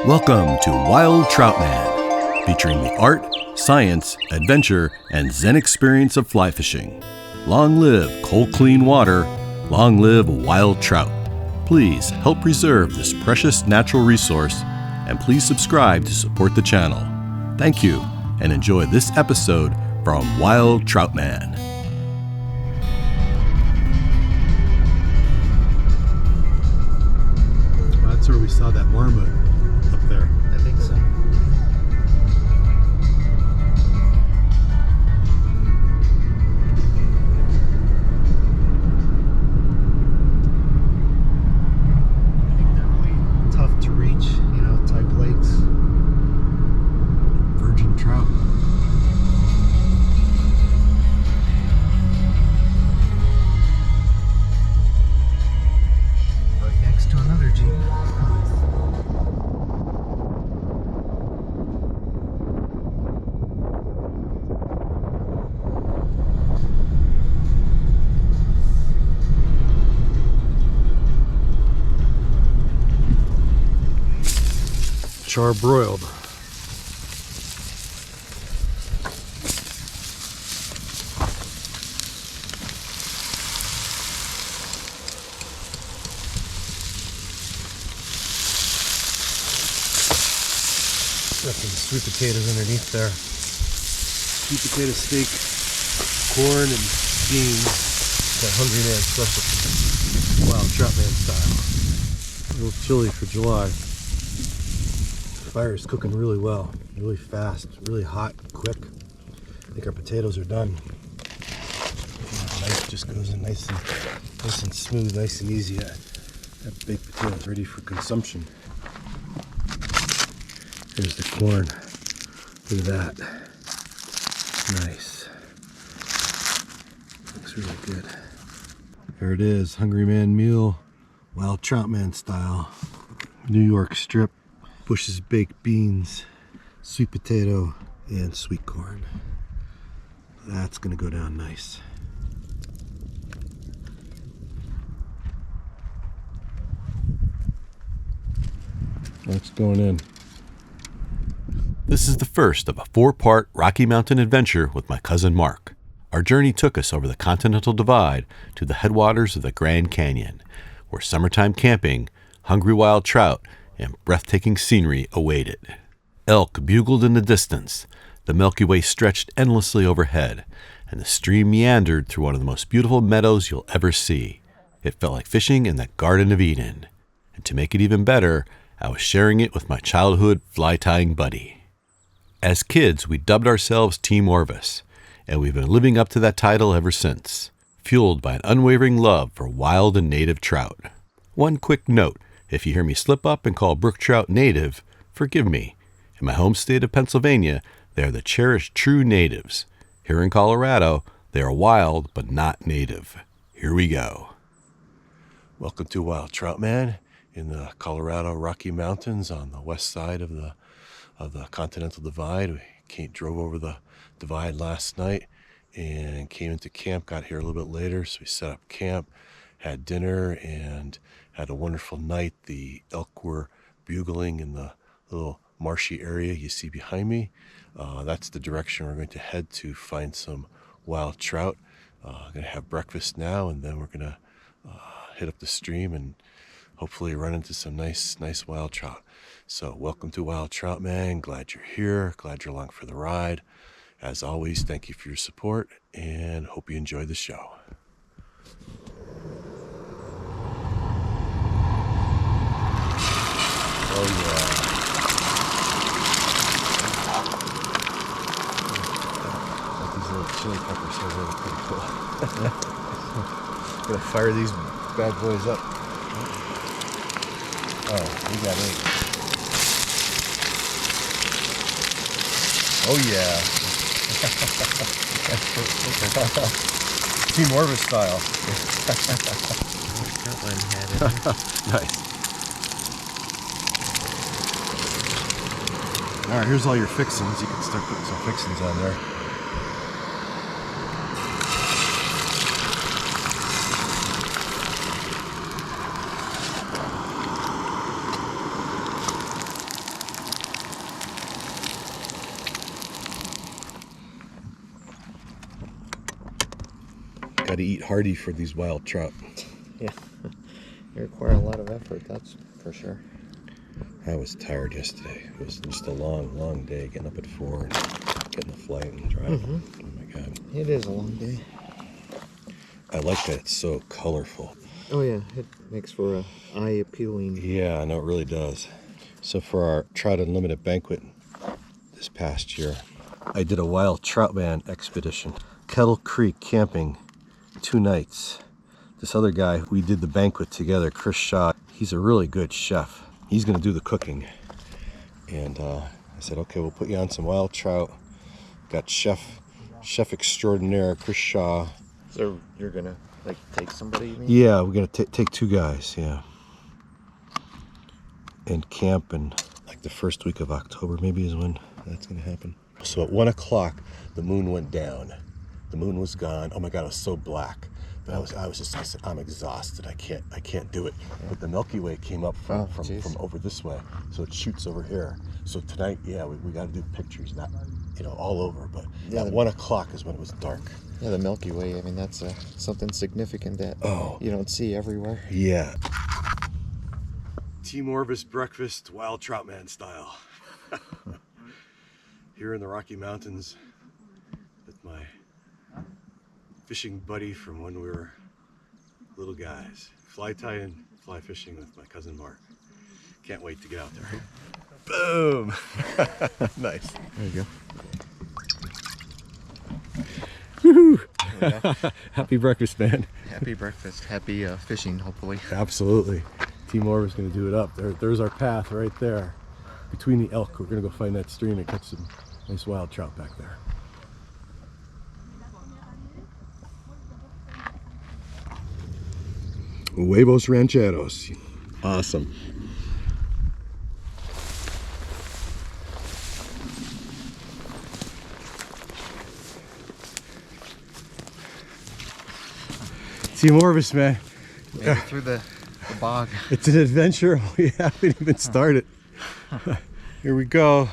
Welcome to Wild Trout Man, featuring the art, science, adventure, and zen experience of fly fishing. Long live cold, clean water. Long live wild trout. Please help preserve this precious natural resource, and please subscribe to support the channel. Thank you, and enjoy this episode from Wild Trout Man. That's where we saw that marmot up there. I think so. I think they're really tough to reach, type lakes. Virgin trout. Right next to another Jeep. Charbroiled. Got some sweet potatoes underneath there. Sweet potato steak, corn, and beans. That Hungry Man specialty. Wild Trout Man style. A little chilly for July. Fire is cooking really well, really fast, really hot, quick. I think our potatoes are done. Knife just goes in nice and smooth, nice and easy. That baked potato is ready for consumption. Here's the corn. Look at that. Nice. Looks really good. There it is, Hungry Man meal, Wild Trout Man style. New York strip. Bush's baked beans, sweet potato, and sweet corn. That's gonna go down nice. That's going in. This is the first of a 4-part Rocky Mountain adventure with my cousin Mark. Our journey took us over the Continental Divide to the headwaters of the Grand Canyon, where summertime camping, hungry wild trout, and breathtaking scenery awaited. Elk bugled in the distance, the Milky Way stretched endlessly overhead, and the stream meandered through one of the most beautiful meadows you'll ever see. It felt like fishing in the Garden of Eden. And to make it even better, I was sharing it with my childhood fly-tying buddy. As kids, we dubbed ourselves Team Orvis, and we've been living up to that title ever since, fueled by an unwavering love for wild and native trout. One quick note: if you hear me slip up and call brook trout native, forgive me. In my home state of Pennsylvania, they are the cherished true natives. Here in Colorado, they are wild but not native. Here we go. Welcome to Wild Trout Man in the Colorado Rocky Mountains on the west side of the Continental Divide. We drove over the divide last night and came into camp, got here a little bit later, so we set up camp, had dinner, and had a wonderful night. The elk were bugling in the little marshy area you see behind me. That's the direction we're going to head to find some wild trout. Going to have breakfast now, and then we're going to hit up the stream and hopefully run into some nice wild trout. So welcome to Wild Trout Man. Glad you're here. Glad you're along for the ride. As always, thank you for your support, and hope you enjoy the show. Oh yeah. Got these little chili peppers here, really pretty cool. Gonna fire these bad boys up. Oh, we got 8. Oh yeah. Team Orvis style. That one had it. Nice. All right, here's all your fixings. You can start putting some fixings on there. Got to eat hearty for these wild trout. Yeah, they require a lot of effort, that's for sure. I was tired yesterday. It was just a long day, getting up at 4 and getting the flight and driving. Oh my God. It is a long day. I like that it's so colorful. Oh yeah, it makes for a eye-appealing. Yeah, I know it really does. So for our Trout Unlimited banquet this past year, I did a wild trout man expedition. Kettle Creek camping, 2 nights. This other guy, we did the banquet together, Chris Shaw. He's a really good chef. He's gonna do the cooking. And I said, okay, we'll put you on some wild trout. Got chef extraordinaire, Chris Shaw. So you're gonna like take somebody, you mean? Yeah, we're gonna take 2 guys, yeah. And camp in like the first week of October maybe is when that's gonna happen. So at 1 o'clock, the moon went down. The moon was gone. Oh my God, it was so black. But I said, I'm exhausted. I can't do it. But the Milky Way came up from over this way, so it shoots over here. So tonight, yeah, we got to do pictures, not all over, but at 1 o'clock is when it was dark. Yeah, the Milky Way. I mean, that's something significant that you don't see everywhere. Yeah. Team Orvis breakfast, wild trout man style. Here in the Rocky Mountains with my fishing buddy from when we were little guys. Fly tying, fly fishing with my cousin Mark. Can't wait to get out there. Boom! Nice. There you go. Woohoo! Happy breakfast, man. Happy breakfast. Happy fishing, hopefully. Absolutely. Team Orvis is going to do it up. There's our path right there. Between the elk, we're going to go find that stream and catch some nice wild trout back there. Huevos rancheros. Awesome. Team Orvis, man. Made it through the bog. It's an adventure. We haven't even started. Here we go.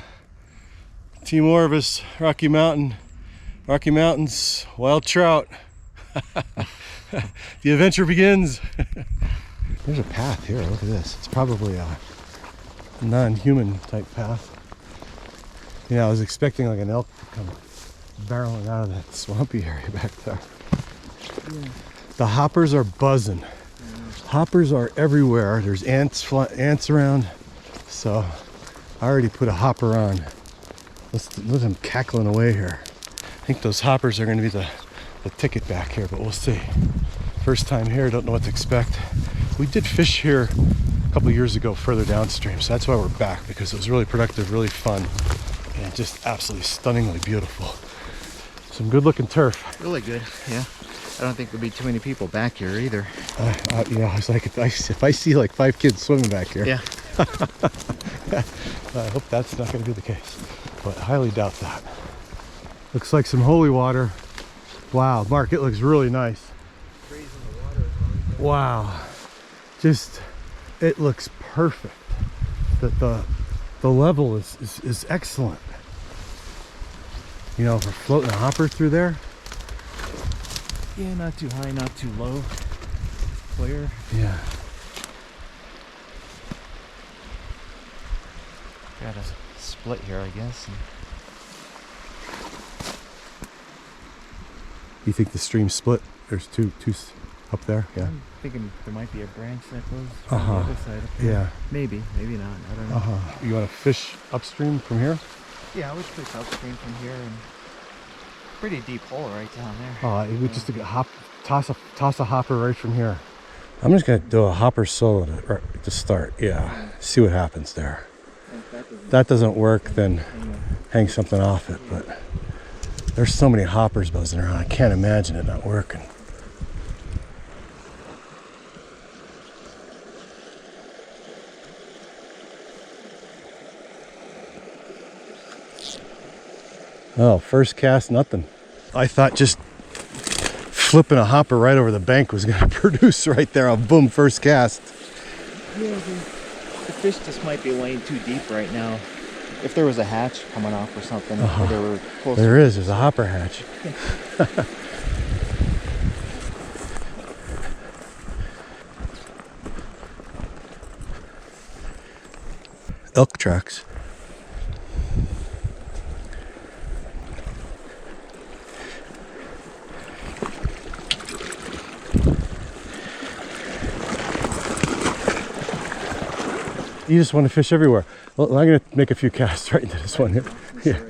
Team Orvis, Rocky Mountains, wild trout. The adventure begins. There's a path here. Look at this. It's probably a non-human type path. I was expecting like an elk to come barreling out of that swampy area back there. Yeah. The hoppers are buzzing. Hoppers are everywhere. There's ants around. So I already put a hopper on. Let them cackling away here. I think those hoppers are going to be the ticket back here, but we'll see. First time here, don't know what to expect. We did fish here a couple years ago further downstream, so that's why we're back, because it was really productive, really fun, and just absolutely stunningly beautiful. Some good looking turf. Really good, yeah. I don't think there'll be too many people back here either. Yeah, it's like if I see like 5 kids swimming back here. Yeah. I hope that's not going to be the case, but I highly doubt that. Looks like some holy water. Wow, Mark, it looks really nice. Wow, just it looks perfect. The level is excellent. For floating a hopper through there. Yeah, not too high, not too low. Clear. Yeah. Got a split here, I guess. You think the stream split? There's two up there? Yeah. I'm thinking there might be a branch that goes to the other side up there. Yeah. Maybe not. I don't know. You want to fish upstream from here? Yeah, I would fish upstream from here, and pretty deep hole right down there. You would just toss a hopper right from here. I'm just gonna do a hopper solo to start. Yeah. See what happens there. If that doesn't work, then hang something off it. But there's so many hoppers buzzing around. I can't imagine it not working. Oh, first cast, nothing. I thought just flipping a hopper right over the bank was going to produce right there. Boom, first cast. Yeah, the fish just might be laying too deep right now. If there was a hatch coming off or something, or they were close. There's a hopper hatch. elk tracks. You just want to fish everywhere. Well, I'm going to make a few casts right into this one here. Yeah.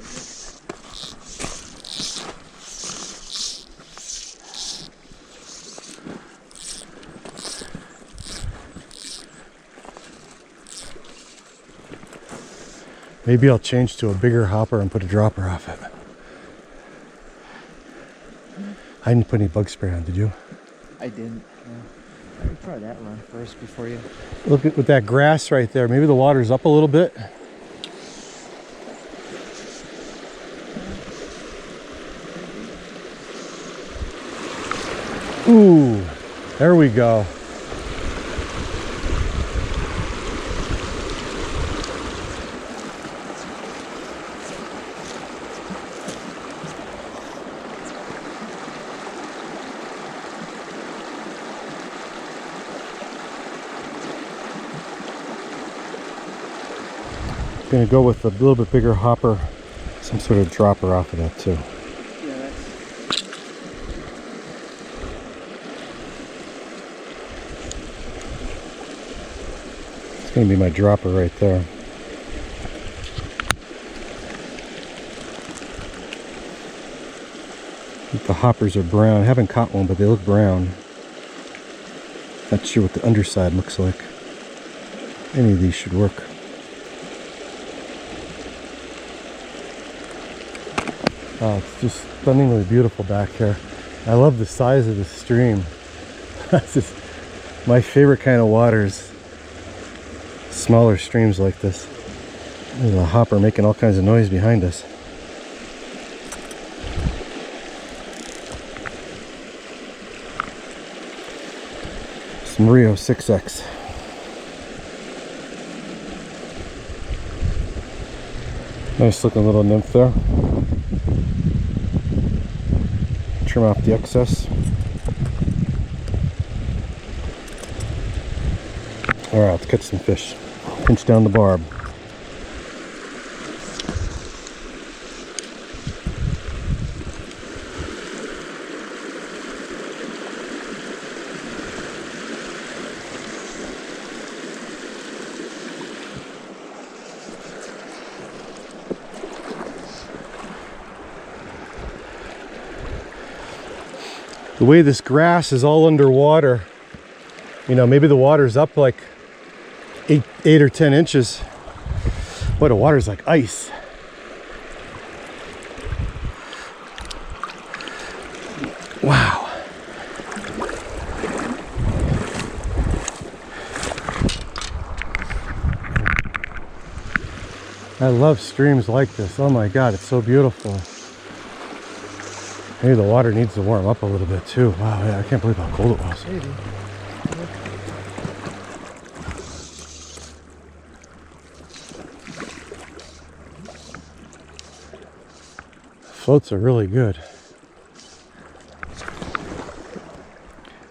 Maybe I'll change to a bigger hopper and put a dropper off it. I didn't put any bug spray on, did you? I didn't. I would try that run first before you. Look at with that grass right there. Maybe the water's up a little bit. Ooh, there we go. Gonna go with a little bit bigger hopper, some sort of dropper off of that too. Yeah, that's... It's gonna be my dropper right there. I think the hoppers are brown. I haven't caught one, but they look brown. Not sure what the underside looks like. Any of these should work. Oh, it's just stunningly beautiful back here. I love the size of the stream. That's just my favorite kind of waters. Smaller streams like this. There's a hopper making all kinds of noise behind us. Some Rio 6X. Nice looking little nymph there. Trim off the excess. Alright, let's catch some fish. Pinch down the barb. The way this grass is all underwater, you know, maybe the water's up like 8 or 10 inches. Boy, the water's like ice. Wow. I love streams like this. Oh my God, it's so beautiful. Maybe the water needs to warm up a little bit too. Wow, yeah, I can't believe how cold it was. Maybe. Floats are really good.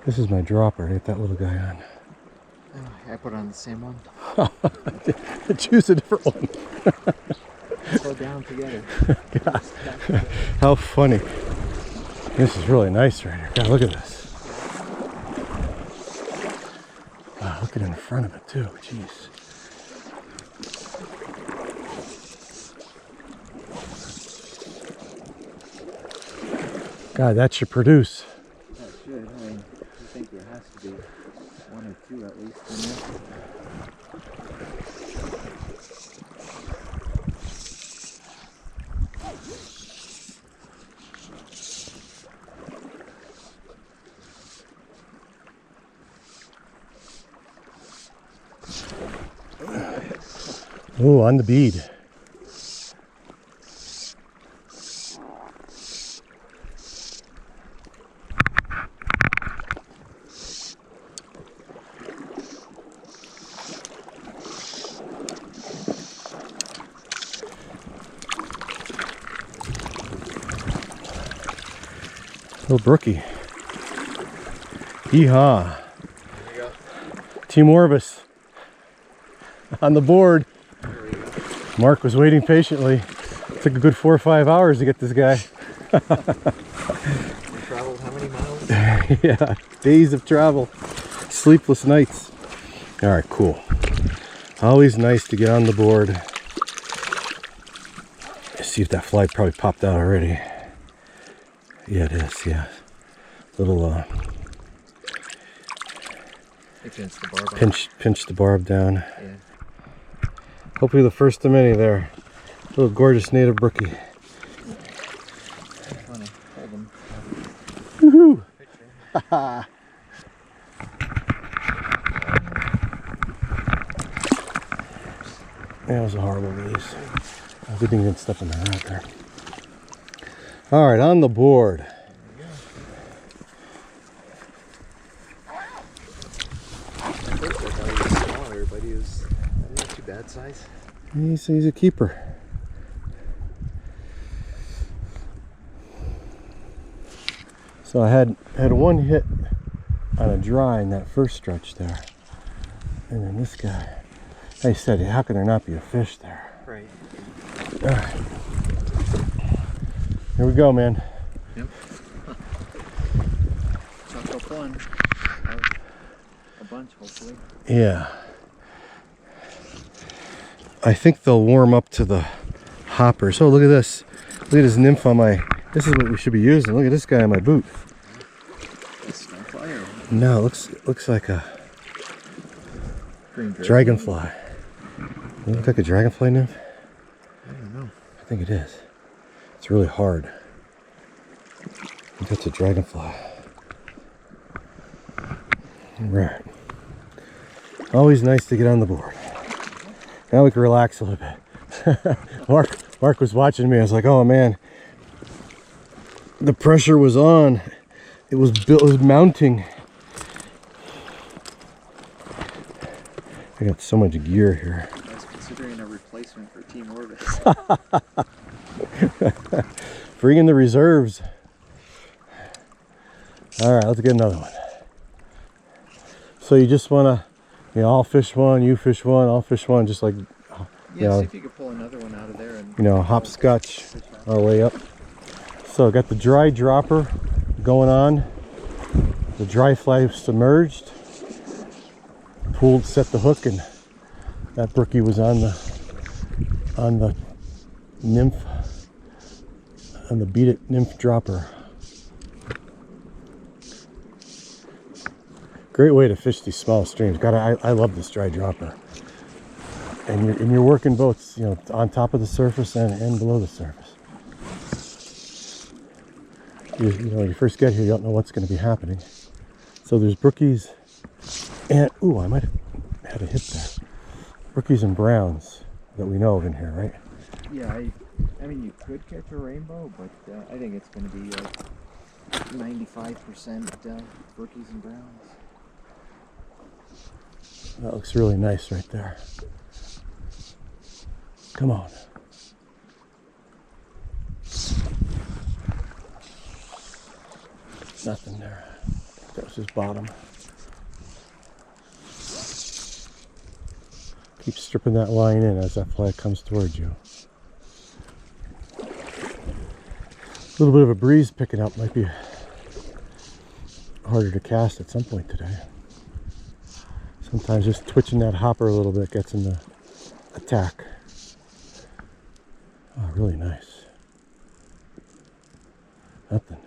This is my dropper. I get that little guy on. Oh, I put on the same one. Choose a different one. Let's go down together. God, how funny. This is really nice right here. God, look at this. Wow, look at it in front of it too. Jeez. God, that should produce. That should. I mean, I think there has to be one or two at least in there. Oh, on the bead. Little Brookie. Yeehaw. There you go. Team Orvis on the board. There we Mark was waiting patiently. It took a good 4 or 5 hours to get this guy. We traveled how many miles? Yeah, days of travel, sleepless nights. All right, cool. Always nice to get on the board. Let's see if that fly probably popped out already. Yeah, it is. Yeah, little pinch the barb down. Yeah. Hopefully the first of many there. Little gorgeous native brookie. Woohoo! That was a horrible release. Good thing you didn't step in the rat there. All right, on the board. But he was not too bad size. He's a keeper. So I had one hit on a dry in that first stretch there, and then this guy. I said, how can there not be a fish there? Right. All right. Here we go, man. Yep. Chalk up one. A bunch, hopefully. Yeah. I think they'll warm up to the hoppers. Oh, look at this. Look at this nymph on my... This is what we should be using. Look at this guy on my boot. A snowfly or... No, it looks like a green dragonfly. Does it look like a dragonfly nymph? I don't know. I think it is. It's really hard. I think that's a dragonfly. Right. Always nice to get on the board. Now we can relax a little bit. Mark was watching me. I was like, oh man, the pressure was on. It was mounting. I got so much gear here. I was considering a replacement for Team Orvis. Bring in the reserves. All right, let's get another one. So you just want to, I'll fish one, you fish one, I'll fish one, just like, Yeah, see if you could pull another one out of there and hopscotch our way up. So I got the dry dropper going on. The dry fly submerged. Pulled, set the hook, and that brookie was on the nymph, on the beat it nymph dropper. Great way to fish these small streams. God, I love this dry dropper. And you're working both, on top of the surface and below the surface. You first get here, you don't know what's going to be happening. So there's brookies and I might have had a hit there. Brookies and browns that we know of in here, right? Yeah, I mean you could catch a rainbow, but I think it's going to be 95% brookies and browns. That looks really nice right there. Come on. Nothing there. That was his bottom. Keep stripping that line in as that fly comes towards you. A little bit of a breeze picking up. Might be harder to cast at some point today. Sometimes just twitching that hopper a little bit gets him to attack. Oh, really nice. Nothing.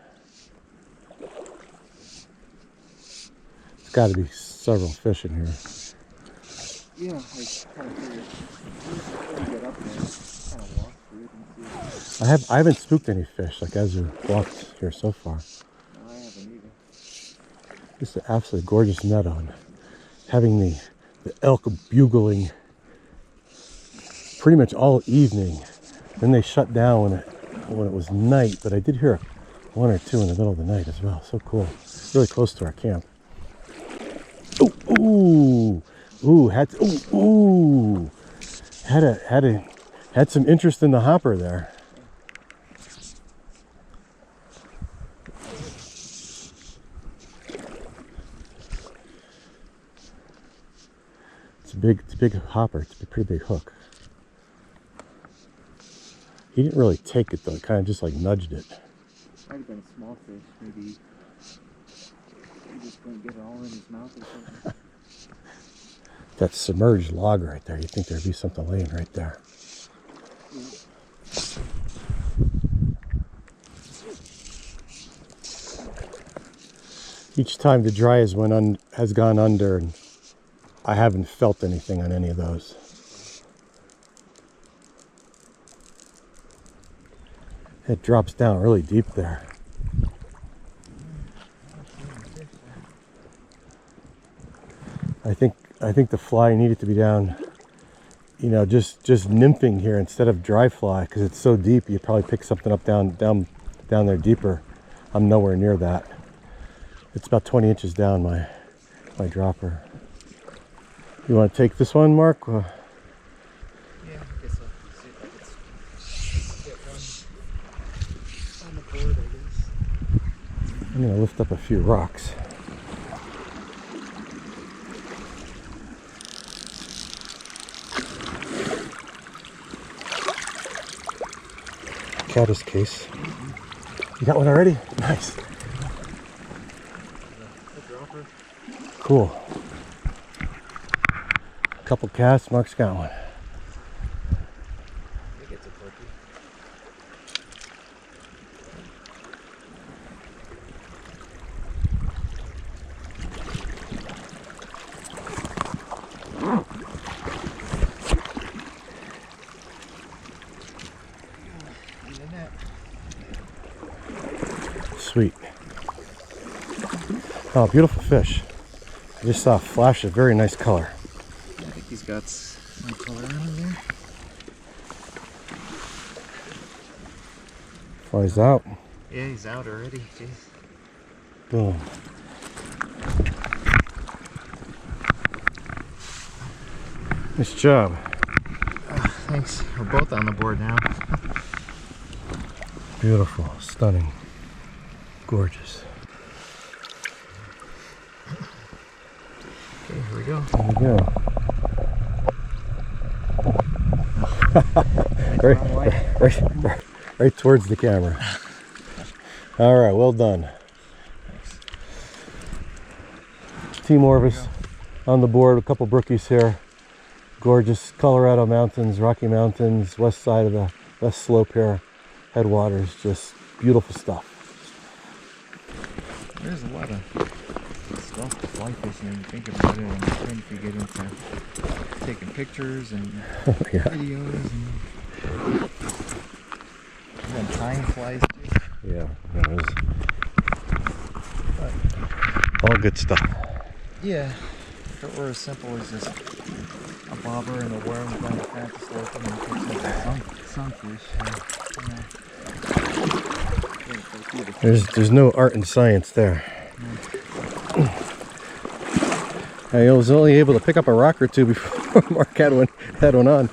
There's got to be several fish in here. Yeah, I kind of figured when you get up there, kind of walk through it and see. I haven't spooked any fish like as we walked here so far. No, I haven't either. This is an absolutely gorgeous meadow, and having the elk bugling pretty much all evening. Then they shut down when it was night, but I did hear one or two in the middle of the night as well. So cool. Really close to our camp. Had some interest in the hopper there. It's a big hopper. It's a pretty big hook. He didn't really take it though, kind of just like nudged it. Might have been a small fish, maybe he just couldn't get it all in his mouth or something. That submerged log right there, you'd think there'd be something laying right there. Yeah. Each time the dry has gone under, and I haven't felt anything on any of those. It drops down really deep there. I think the fly needed to be down, you know, just nymphing here instead of dry fly, because it's so deep. You probably pick something up down there deeper. I'm nowhere near that. It's about 20 inches down my dropper. You want to take this one, Mark? Yeah, I guess I'll see if I can get one on the board, I guess. I'm going to lift up a few rocks. Caddis case. You got one already? Nice. Cool. Couple casts, Mark's got one. I think it's a Brookie. In the net. Sweet. Oh, beautiful fish. I just saw a flash of very nice color. I think he's got some color on him there. Flies out. Yeah, he's out already. Jeez. Boom. Nice job. Thanks. We're both on the board now. Beautiful, stunning, gorgeous. Okay, here we go. There we go. right towards the camera. All right, well done. Team Orvis on the board, a couple brookies here. Gorgeous Colorado mountains, Rocky Mountains, west side of the west slope here. Headwaters, just beautiful stuff. There's a lot of stuff to fly fishing when you think about it, and then if you get into taking pictures and Yeah. videos and then time flies too. Yeah, it was all good stuff. Yeah, if it were as simple as just a bobber and a worm going to the slope and then catching sunfish. There's no art and science there. I was only able to pick up a rock or two before Mark had one on.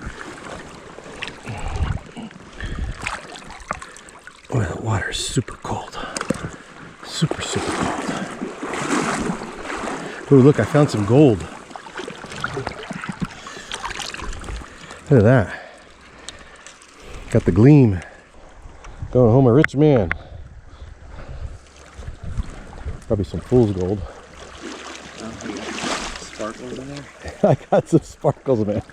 Oh, the water is super cold. Super cold. Oh, look, I found some gold. Look at that. Got the gleam. Going home a rich man. Probably some fool's gold. Sparkles in there? I got some sparkles, man.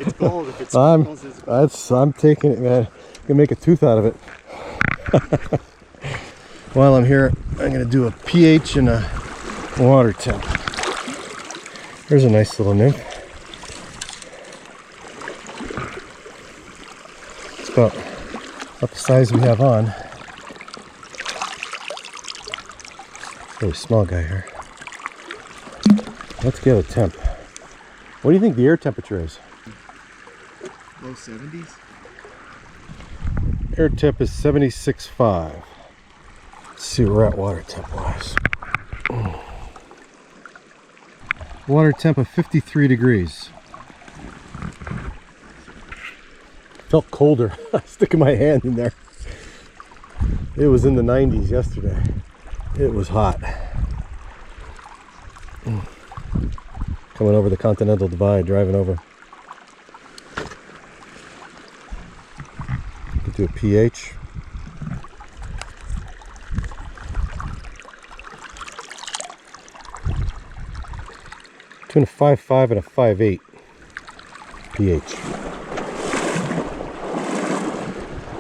It's gold if it sparkles. It's gold. I'm taking it, man. I'm gonna make a tooth out of it. While I'm here, I'm gonna do a pH and a water temp. There's a nice little nymph. It's about the size we have on. Really small guy here. Let's get a temp. What do you think the air temperature is? Low 70s? Air temp is 76.5. Let's see where we're at water temp wise. Water temp of 53 degrees. Felt colder. Sticking my hand in there. It was in the 90s yesterday. It was hot. Coming over the Continental Divide, driving over. Do a pH. Between a 5.5 and a 5.8 pH.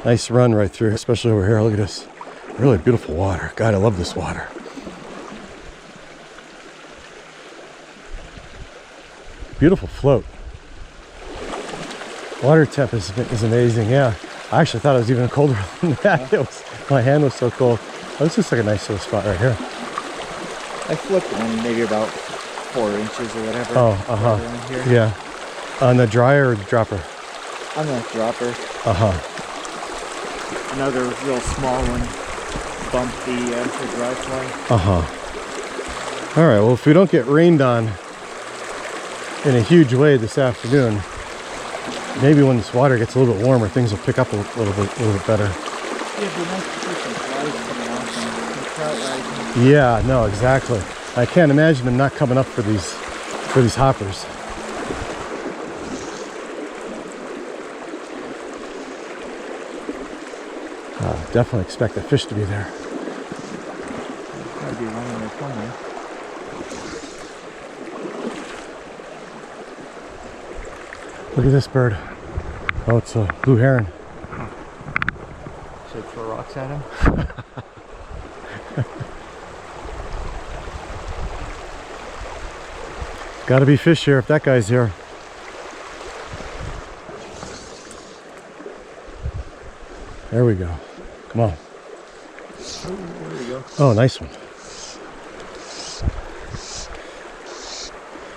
Nice run right through, especially over here. Look at this. Really beautiful water. God, I love this water. Beautiful float. Water temp is amazing, yeah. I actually thought it was even colder than that. My hand was so cold. Oh, this looks like a nice little spot right here. I flipped one maybe about 4 inches or whatever. Oh, around here. Yeah. On the dryer or the dropper? On the dropper. Another real small one bumped the dry fly. All right, well, if we don't get rained on in a huge way this afternoon, maybe when this water gets a little bit warmer, things will pick up a little bit better. Yeah, it'd be nice to see some flies coming off and some trout rising. Yeah, no, exactly. I can't imagine them not coming up for these hoppers. Definitely expect the fish to be there. Might be running there somewhere. Look at this bird. Oh, it's a blue heron. Should I throw rocks at him? Gotta be fish here if that guy's here. There we go. Come on. Oh, there we go. Oh, nice one.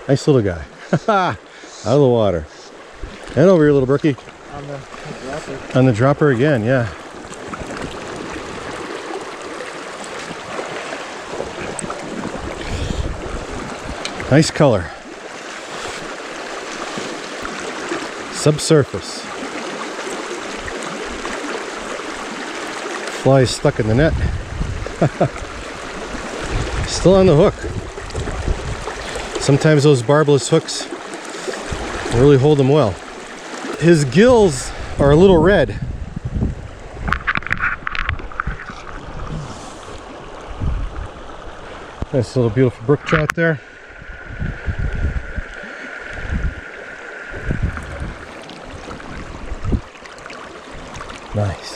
Nice little guy. Out of the water. And over here, little Brookie. On the dropper. On the dropper again, yeah. Nice color. Subsurface. Fly is stuck in the net. Still on the hook. Sometimes those barbless hooks really hold them well. His gills are a little red. Nice little beautiful brook trout there. Nice.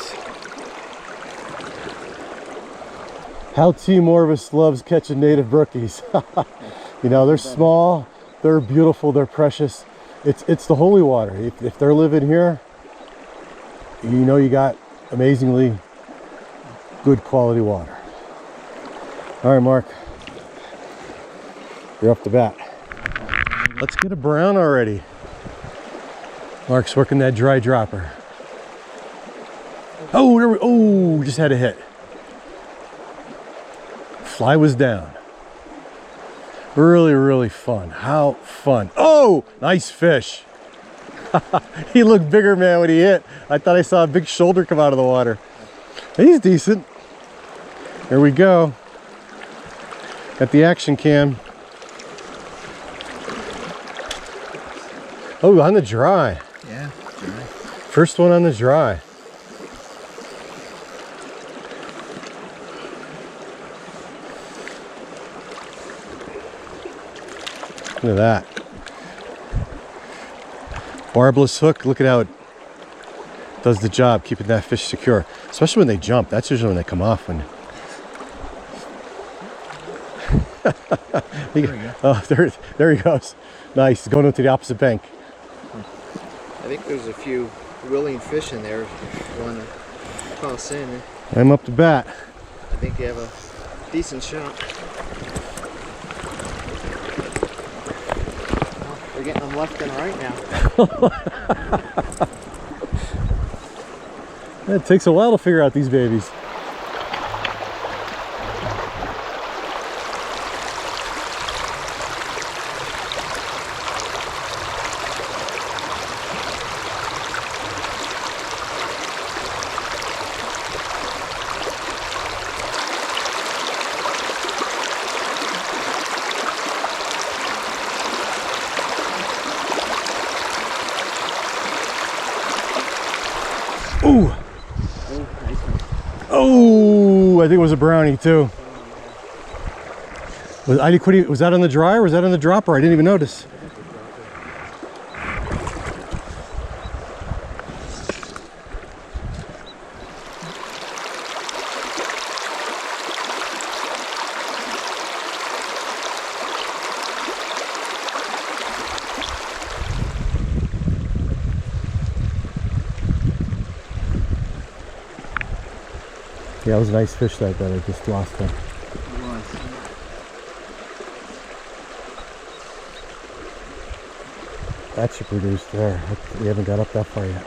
How Team Orvis loves catching native brookies. You know, they're small, they're beautiful, they're precious. It's the holy water. If they're living here, you know you got amazingly good quality water. All right, Mark, you're up to bat. Let's get a brown already. Mark's working that dry dropper. Oh, there we, oh, just had a hit. Fly was down. Really, really fun. How fun. Oh, nice fish. He looked bigger, man, when he hit. I thought I saw a big shoulder come out of the water. He's decent. Here we go. At the action cam. Oh, on the dry. Yeah, dry. First one on the dry. Look at that. Barbless hook, look at how it does the job keeping that fish secure. Especially when they jump. That's usually when they come off. When There we go. Oh, there he goes. Nice, going into the opposite bank. I think there's a few willing fish in there if you want to toss in. I'm up to bat. I think you have a decent shot. We're getting them left and right now. It takes a while to figure out these babies. Ooh, I think it was a brownie too. Was that on the dry or was that on the dropper? I didn't even notice. Yeah, it was a nice fish that I just lost him. That should produce there. We haven't got up that far yet.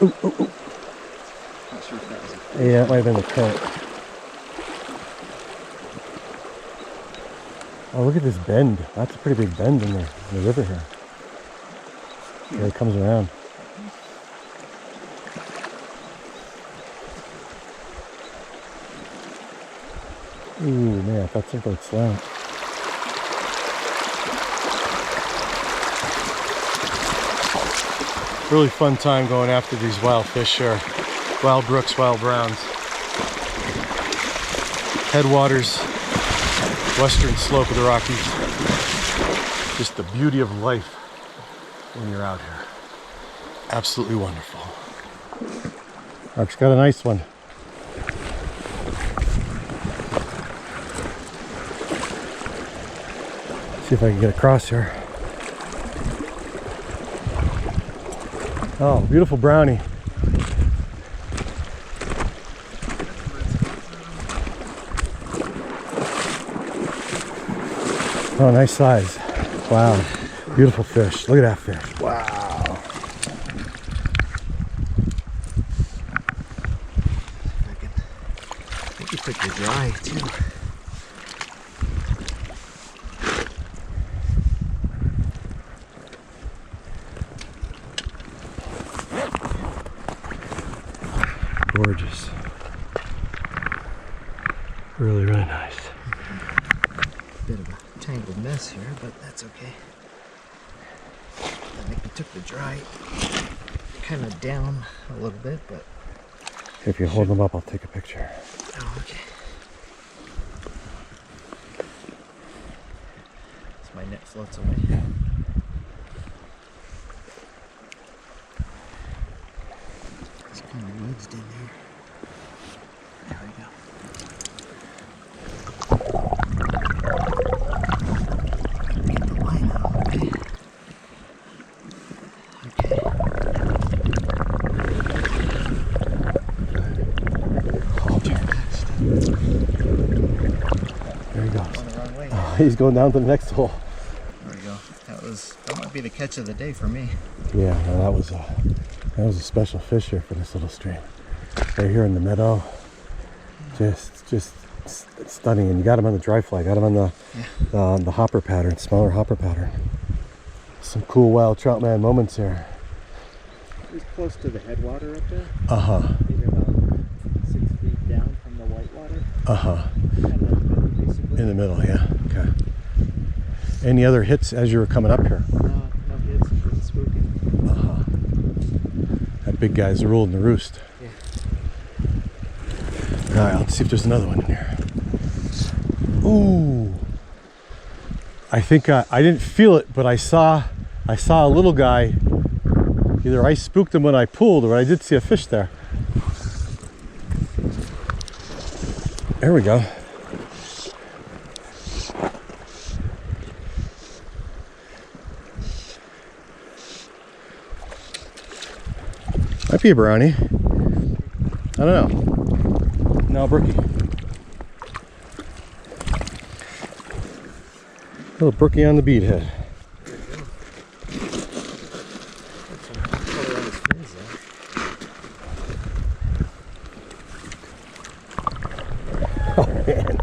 Ooh, ooh, ooh. Not sure if that was a fish. Yeah, it might have been the current. Oh, look at this bend. That's a pretty big bend in the river here. Here it comes around. Ooh, man, I thought something would slant. Really fun time going after these wild fish here. Wild brooks, wild browns. Headwaters, western slope of the Rockies. Just the beauty of life when you're out here. Absolutely wonderful. Mark's got a nice one. See if I can get across here. Oh, beautiful brownie. Oh, nice size. Wow. Beautiful fish. Look at that fish. Wow. I think you put the dry too. Gorgeous. Really, really nice. Bit of a tangled mess here, but that's okay. I think we took the dry kind of down a little bit, but... If you hold them up, I'll take a picture. Oh, okay. So my net floats away. Yeah. It's kind of wedged in there. There we go. Get the line out, okay? Okay. There he goes. Going the wrong way. Oh, he's going down to the next hole. There we go. That might be the catch of the day for me. Yeah, no, that was a special fish here for this little stream. Right here in the meadow. Just stunning. And you got him on the dry fly. Got him on the hopper pattern, smaller hopper pattern. Some cool wild trout man moments here. It was close to the headwater up there. Uh-huh. Maybe about 6 feet down from the whitewater. Uh-huh. Kind of in the middle, basically. In the middle, yeah. Okay. Any other hits as you were coming up here? No hits. It was spooky. Uh-huh. That big guy's ruled in the roost. Yeah. All right, let's see if there's another one in here. Ooh. I think I didn't feel it, but I saw a little guy. Either I spooked him when I pulled, or I did see a fish there. There we go. Might be a brownie. I don't know. No, Brookie. Little Brookie on the bead head. Oh man.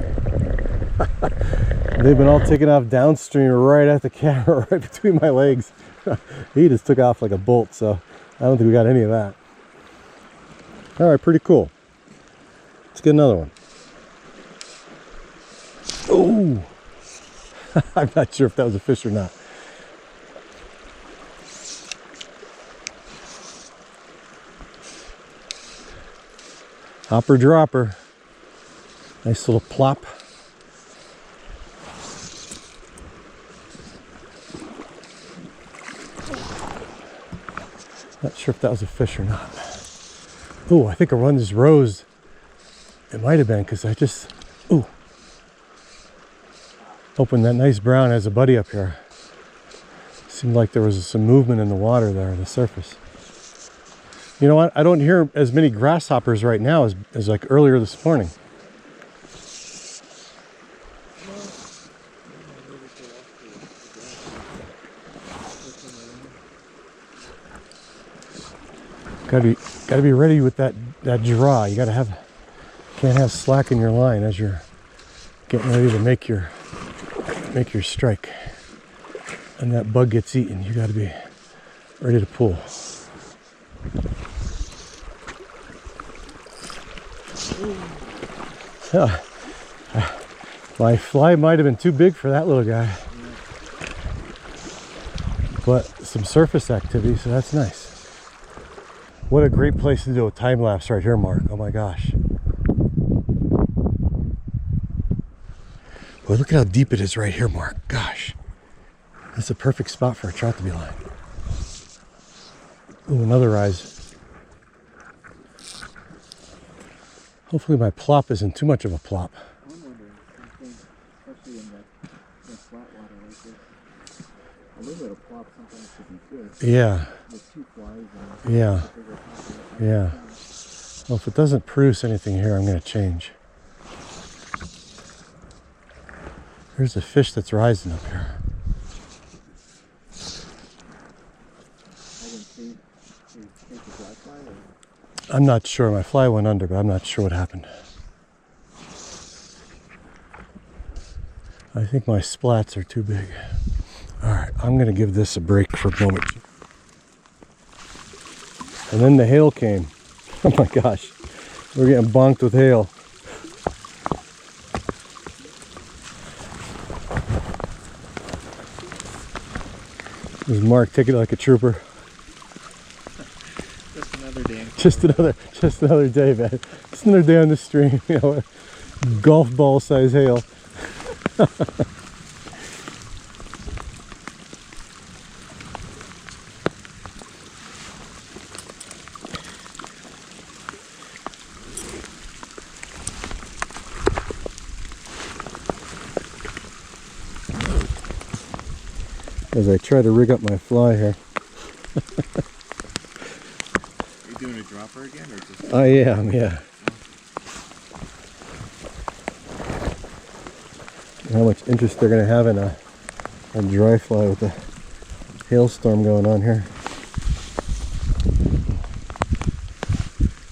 They've been all taken off downstream right at the camera, right between my legs. He just took off like a bolt, so I don't think we got any of that. All right, pretty cool. Let's get another one. Oh, I'm not sure if that was a fish or not. Hopper dropper. Nice little plop. Not sure if that was a fish or not. Oh, I think one just rose. It might have been because I just, opened that nice brown as a buddy up here. Seemed like there was some movement in the water there on the surface. You know what? I don't hear as many grasshoppers right now as like earlier this morning. Gotta be ready with that draw. You can't have slack in your line as you're getting ready to make your strike. And that bug gets eaten, you gotta be ready to pull. Yeah. My fly might have been too big for that little guy. But some surface activity, so that's nice. What a great place to do a time lapse right here, Mark. Oh my gosh. Boy, look at how deep it is right here, Mark. Gosh. That's a perfect spot for a trout to be lying. Ooh, another rise. Hopefully my plop isn't too much of a plop. I'm wondering something, especially in the flat water like this. A little bit of plop sometimes could be good. Yeah. With two flies and Yeah. a bigger population. Yeah. Well, if it doesn't produce anything here, I'm going to change. Here's a fish that's rising up here. I'm not sure. My fly went under, but I'm not sure what happened. I think my splats are too big. All right, I'm going to give this a break for a moment. And then the hail came. Oh my gosh, we're getting bonked with hail. There's Mark taking it like a trooper. Just another day. Just another day, man. Just another day on the stream. You know, golf ball size hail. As I try to rig up my fly here. Are you doing a dropper again, or just? I am, yeah. How much interest they're going to have in a dry fly with the hailstorm going on here.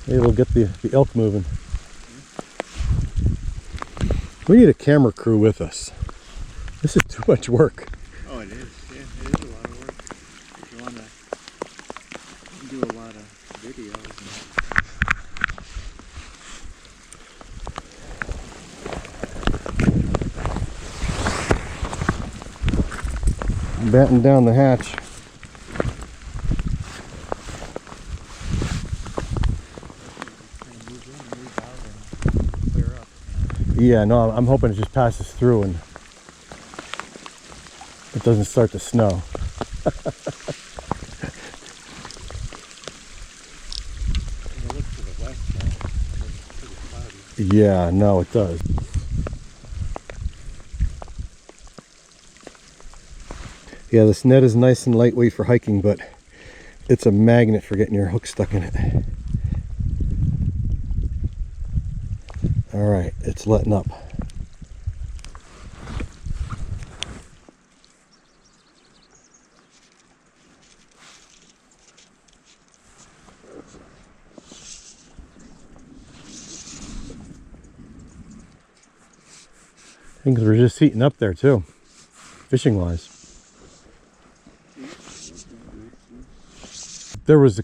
Maybe we'll get the elk moving. We need a camera crew with us. This is too much work. Oh, it is. Yeah, it is a lot of work. If you want to do a lot of videos. Batten down the hatch. Yeah, no, I'm hoping it just passes through and it doesn't start to snow. Yeah, no, it does. Yeah, this net is nice and lightweight for hiking, but it's a magnet for getting your hook stuck in it. All right, it's letting up. Things were just heating up there too, fishing wise. There was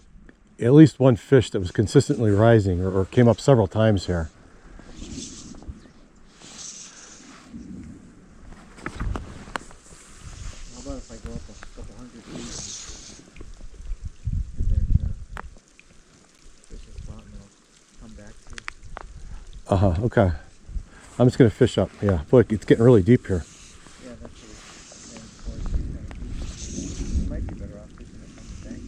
at least one fish that was consistently rising or came up several times here. How about if I go up a couple hundred feet and then fish a spot and they'll come back to you? Okay. I'm just gonna fish up. Yeah, boy, it's getting really deep here. Yeah, that's what it's. You might be better off fishing it from the bank.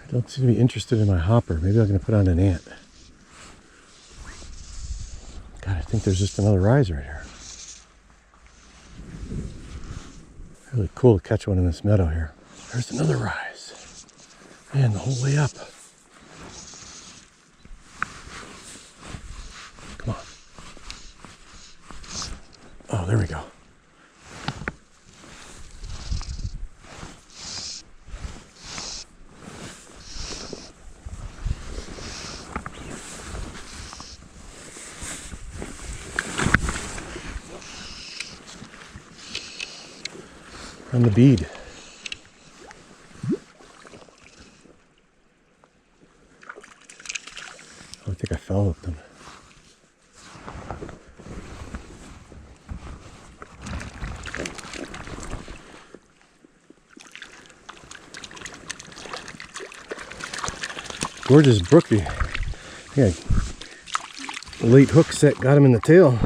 I don't seem to be interested in my hopper. Maybe I'm gonna put on an ant. God, I think there's just another rise right here. Really cool to catch one in this meadow here. There's another rise. Man, the whole way up. Come on. Oh, there we go. On the bead. I think I fell with them. Gorgeous brookie. Yeah, late hook set got him in the tail.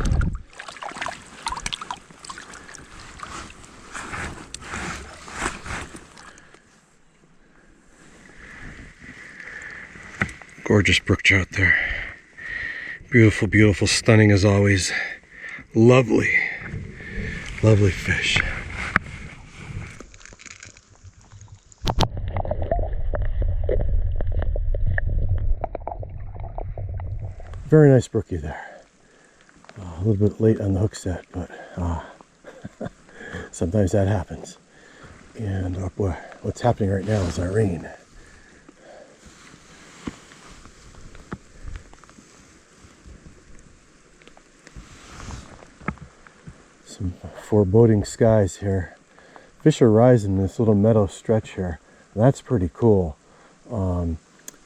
Gorgeous brook trout there. Beautiful, beautiful, stunning as always. Lovely, lovely fish. Very nice brookie there. A little bit late on the hook set, but sometimes that happens. And oh boy, what's happening right now is Irene. Some foreboding skies here. Fish are rising in this little meadow stretch here. That's pretty cool.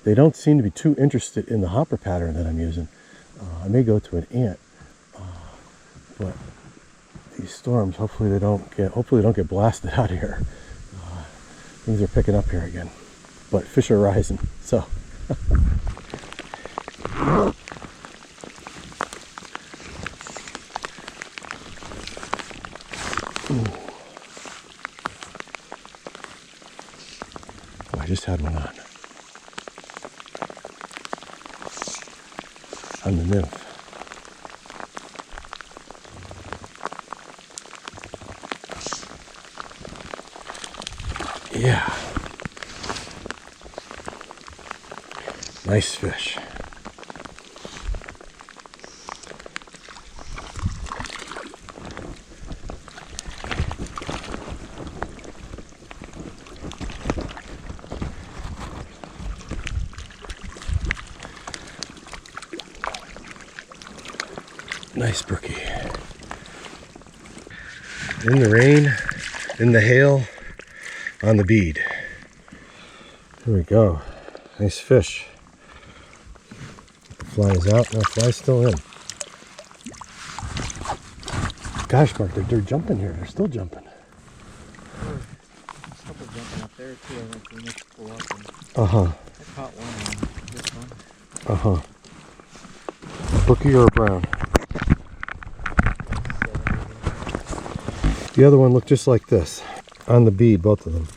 They don't seem to be too interested in the hopper pattern that I'm using. I may go to an ant, but these storms, hopefully they don't get blasted out of here. Things are picking up here again, but fish are rising. So. Oh, I just had one on the nymph. Yeah. Nice fish. Nice brookie. In the rain, in the hail, on the bead. Here we go. Nice fish. The fly is out. No, fly's still in. Gosh, Mark, they're jumping here. They're still jumping. There's a couple jumping up there too. I think we need to pull up. And I caught one on this one. Brookie or a brown? The other one looked just like this. On the bead, both of them.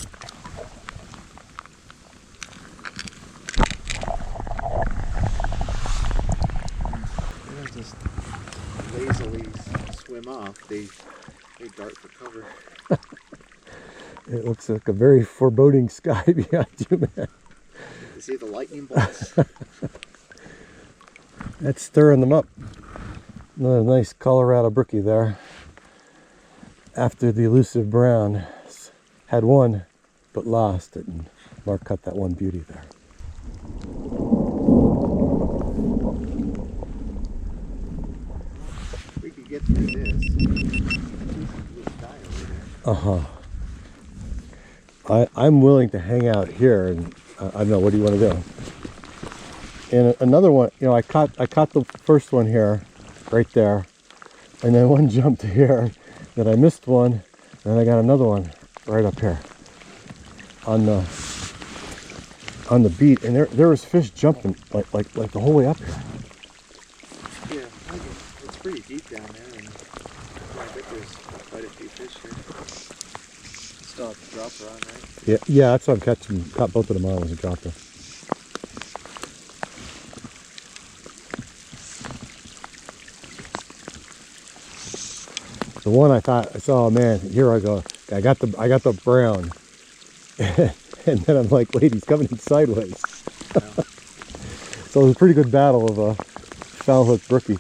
They don't just lazily swim off. They dart for cover. It looks like a very foreboding sky behind you, man. You see the lightning bolts? That's stirring them up. Another nice Colorado brookie there. After the elusive brown had one, but lost it, and Mark cut that one beauty there. We could get through this. Blue sky over there. I'm willing to hang out here, and I don't know, what do you want to do? And another one, you know, I caught the first one here, right there, and then one jumped here, that I missed one, and then I got another one right up here on the beat, and there was fish jumping like the whole way up here. Yeah, it's pretty deep down there, and I bet there's quite a few fish here. Still have the dropper on, right? Yeah, that's what I'm catching. Caught both of them on as a dropper. The one I thought I saw, man, here I go. I got the brown, and then I'm like, wait, he's coming in sideways. Yeah. So it was a pretty good battle of a foul hook brookie.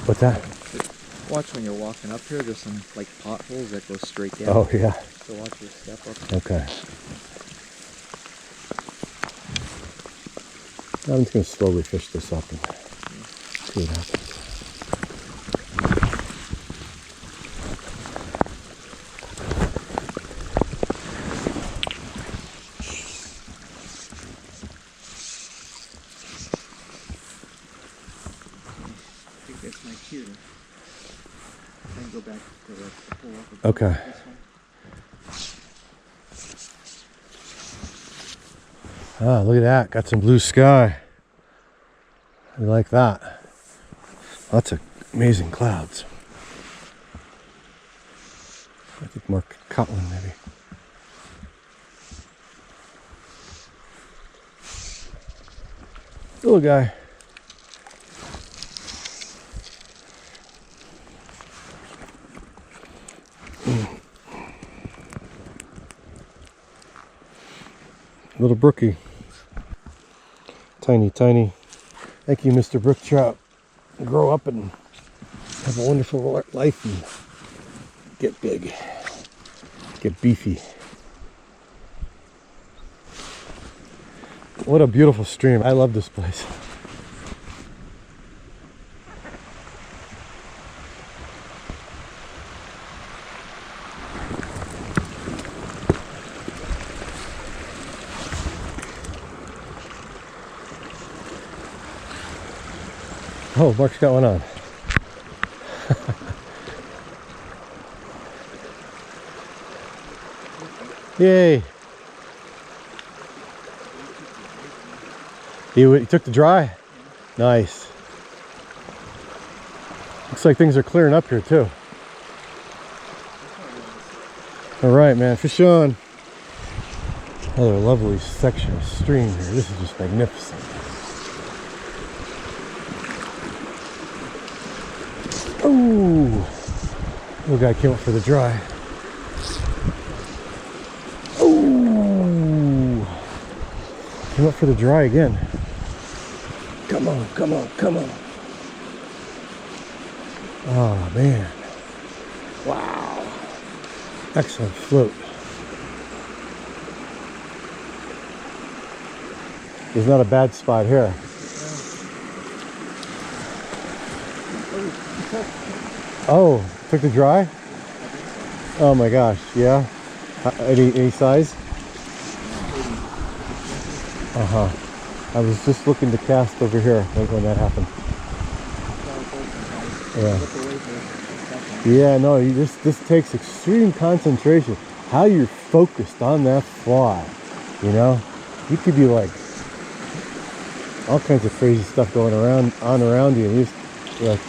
What's that? Watch when you're walking up here, there's some like potholes that go straight down. Oh yeah. So watch your step up. Okay. I'm just going to slowly fish this up and see what happens. I think that's my cue. Then go back to the pull up. Okay. This one. Ah, look at that. Got some blue sky. I like that. Lots of amazing clouds. I think Mark caught one maybe. Little guy. Little Brookie. Tiny, tiny. Thank you, Mr. Brook Trout. Grow up and have a wonderful life and get big. Get beefy. What a beautiful stream. I love this place. Oh, Mark's got one on. Yay! He took the dry? Nice. Looks like things are clearing up here too. Alright, man, fish on. Another lovely section of stream here. This is just magnificent. Ooh, little guy came up for the dry. Ooh, came up for the dry again. Come on, come on, come on. Oh man, wow, excellent float. There's not a bad spot here. Oh, took the dry? Oh my gosh, yeah. Any size? Uh-huh. I was just looking to cast over here when that happened. Yeah. Yeah, no, this takes extreme concentration. How you're focused on that fly, you know? You could be like all kinds of crazy stuff going around you, and you're like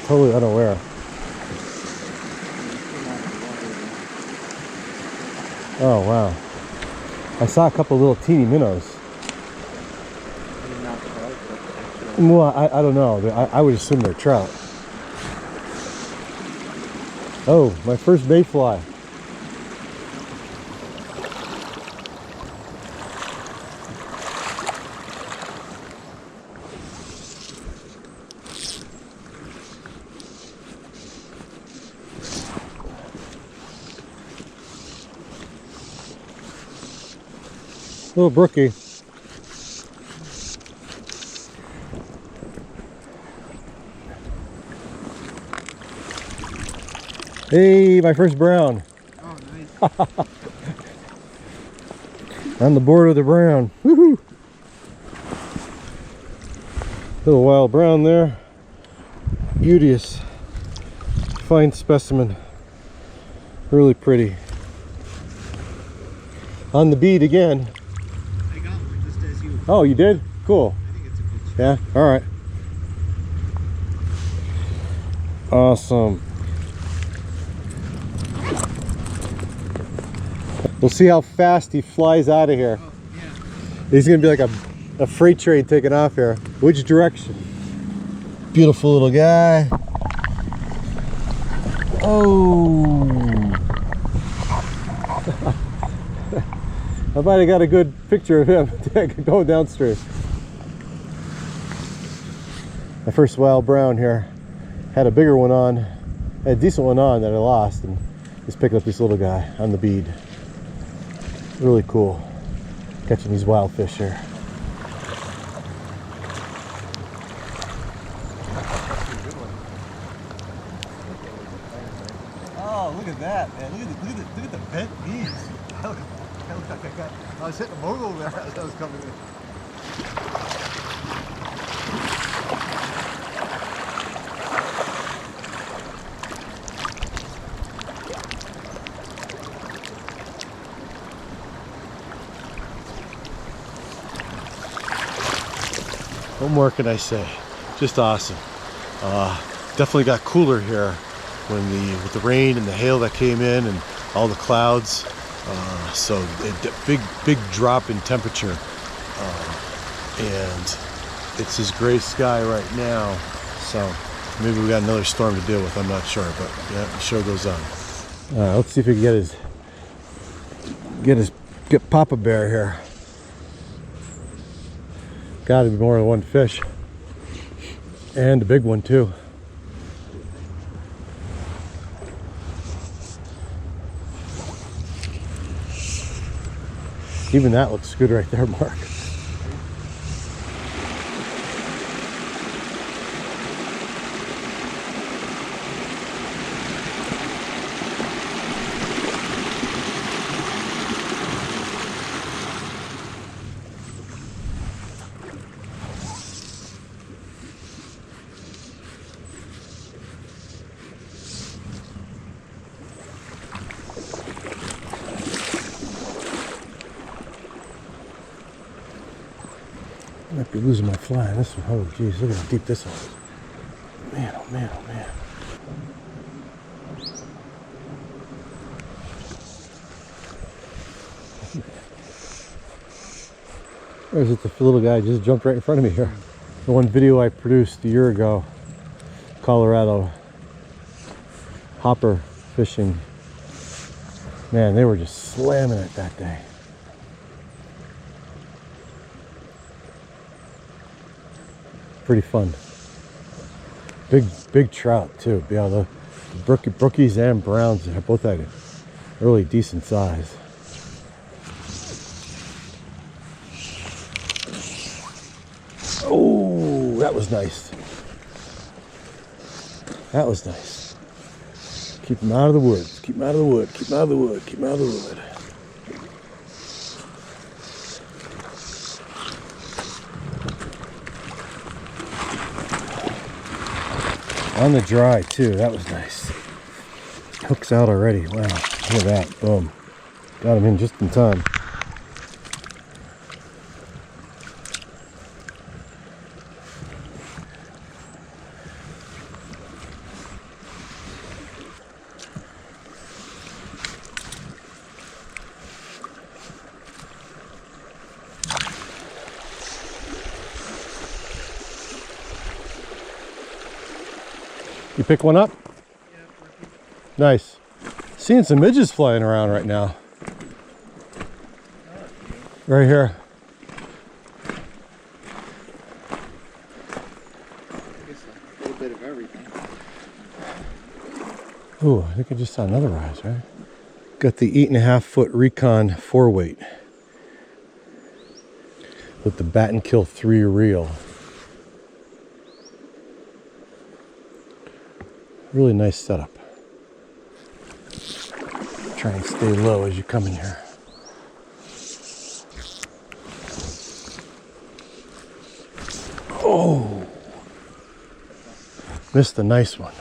totally unaware. Oh wow. I saw a couple little teeny minnows. Well, I don't know. I would assume they're trout. Oh, my first bait fly. Little Brookie. Hey, my first brown. Oh, nice. On the board with the brown. Woohoo! Little wild brown there. Beauteous. Fine specimen. Really pretty. On the bead again. I got one just as you. Oh, you did? Cool. I think it's a good shot. Yeah, all right. Awesome. We'll see how fast he flies out of here. Oh, yeah. He's gonna be like a freight train taking off here. Which direction? Beautiful little guy. Oh. I might have got a good picture of him going downstream. My first wild brown here. Had a bigger one on, had a decent one on that I lost, and just picked up this little guy on the bead. Really cool, catching these wild fish here. Oh, look at that, man! Look at the bent knees. I was hitting a mogul there as I was coming in. What more can I say? Just awesome. Definitely got cooler here when with the rain and the hail that came in and all the clouds. So a big drop in temperature, and it's this gray sky right now. So maybe we got another storm to deal with. I'm not sure, but yeah, the show goes on. Let's see if we can get Papa Bear here. Got to be more than one fish, and a big one too. Even that looks good right there, Mark. I might be losing my fly on this one. Oh geez, look at how deep this is. Man, oh man, oh man. There's it, the little guy just jumped right in front of me here. The one video I produced a year ago, Colorado, hopper fishing. Man, they were just slamming it that day. Pretty fun. Big trout too. Yeah, the brookies and browns have both had a really decent size. Oh, that was nice. That was nice. Keep them out of the woods. Keep them out of the wood. Keep them out of the wood. Keep them out of the wood. On the dry too, that was nice. Hook's out already. Wow, look at that. Boom. Got him in just in time. You pick one up? Yeah, Brookie. Nice. Seeing some midges flying around right now. Right here. I guess a little bit of everything. Ooh, I think I just saw another rise, right? Got the 8.5 foot Recon 4-weight with the Bat and Kill 3 reel. Really nice setup. Try and stay low as you come in here. Oh, missed a nice one.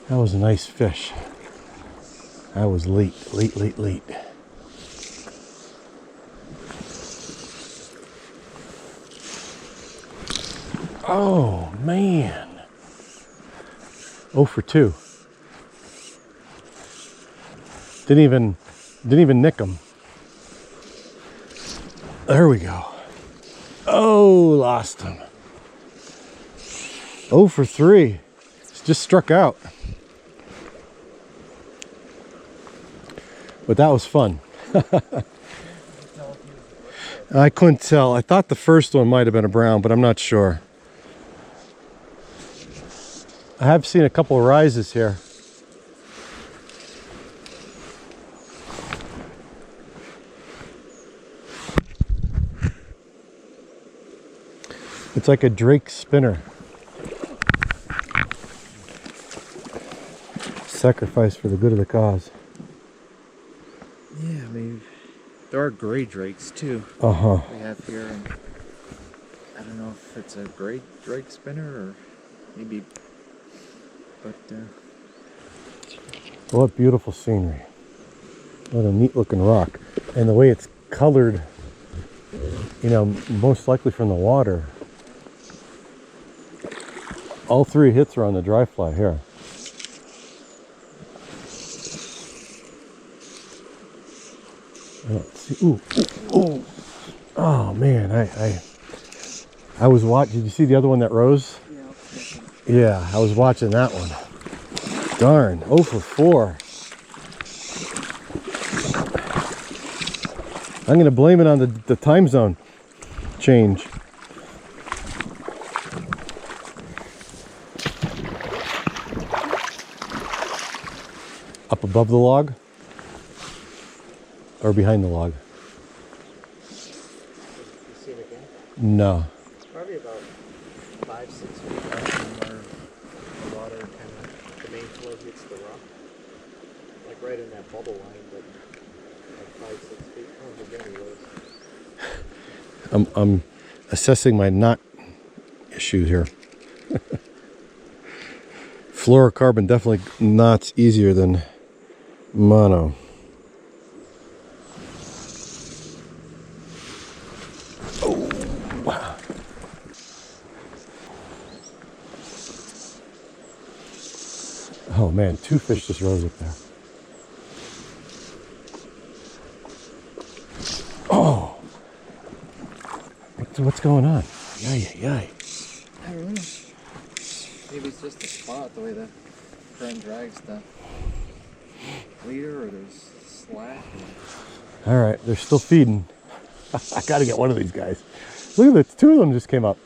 That was a nice fish. That was late. Oh man. 0 for 2. Didn't even nick him. There we go. Oh, lost him. 0 for 3. Just struck out. But that was fun. I couldn't tell. I thought the first one might have been a brown, but I'm not sure. I have seen a couple of rises here. It's like a Drake spinner. Sacrifice for the good of the cause. Yeah, maybe. There are gray drakes too. Uh-huh. We have here, and I don't know if it's a gray drake spinner or maybe, but What beautiful scenery. What a neat looking rock. And the way it's colored, you know, most likely from the water. All 3 hits are on the dry fly here. Let's see. Ooh. Oh man, I was watching. Did you see the other one that rose? Yeah, I was watching that one. Darn, 0 for 4. I'm going to blame it on the time zone change. Up above the log? Or behind the log? you see it again? No. It's probably about 5-6 feet up from where the water kind of, the main flow hits the rock. Like right in that bubble line, but like 5-6 feet. Oh, again, he was. I'm assessing my knot issue here. Fluorocarbon definitely knots easier than mono. Oh, wow. Oh man, 2 fish just rose up there. Oh! What's going on? Yay. I don't know. Maybe it's just the spot, the way the current drags the leader, or there's slack. All right, they're still feeding. I gotta get one of these guys. Look at this, 2 of them just came up.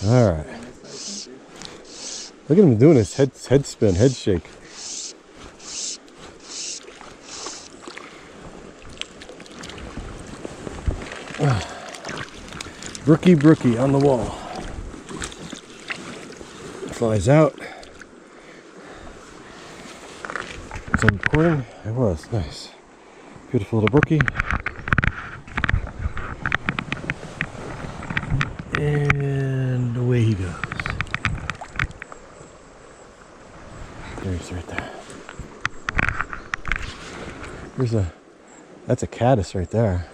All right. Look at him doing his head spin, head shake. Brookie on the wall. Flies out. Was I recording? I was. Nice. Beautiful little brookie. And away he goes. There he's right there. That's a caddis right there.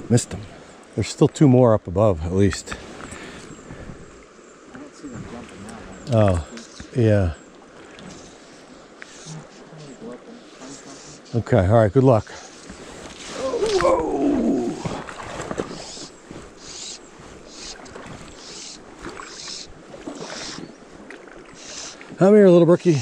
Missed him. There's still 2 more up above, at least. I don't see them jumping now. Oh, yeah. Okay, all right, good luck. Whoa! Come here, little brookie.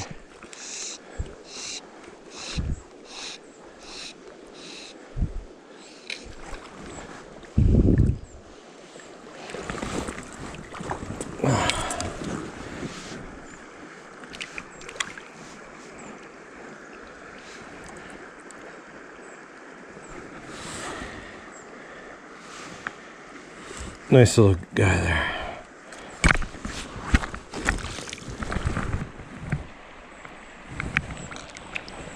Nice little guy there.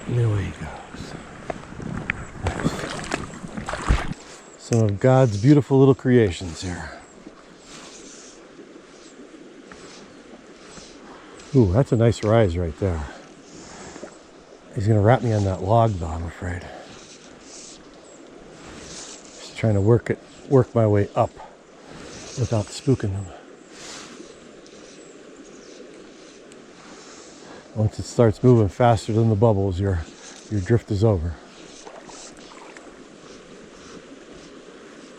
And away he goes. Nice. Some of God's beautiful little creations here. Ooh, that's a nice rise right there. He's gonna wrap me on that log though, I'm afraid. Just trying to work my way up without spooking him. Once it starts moving faster than the bubbles, your drift is over.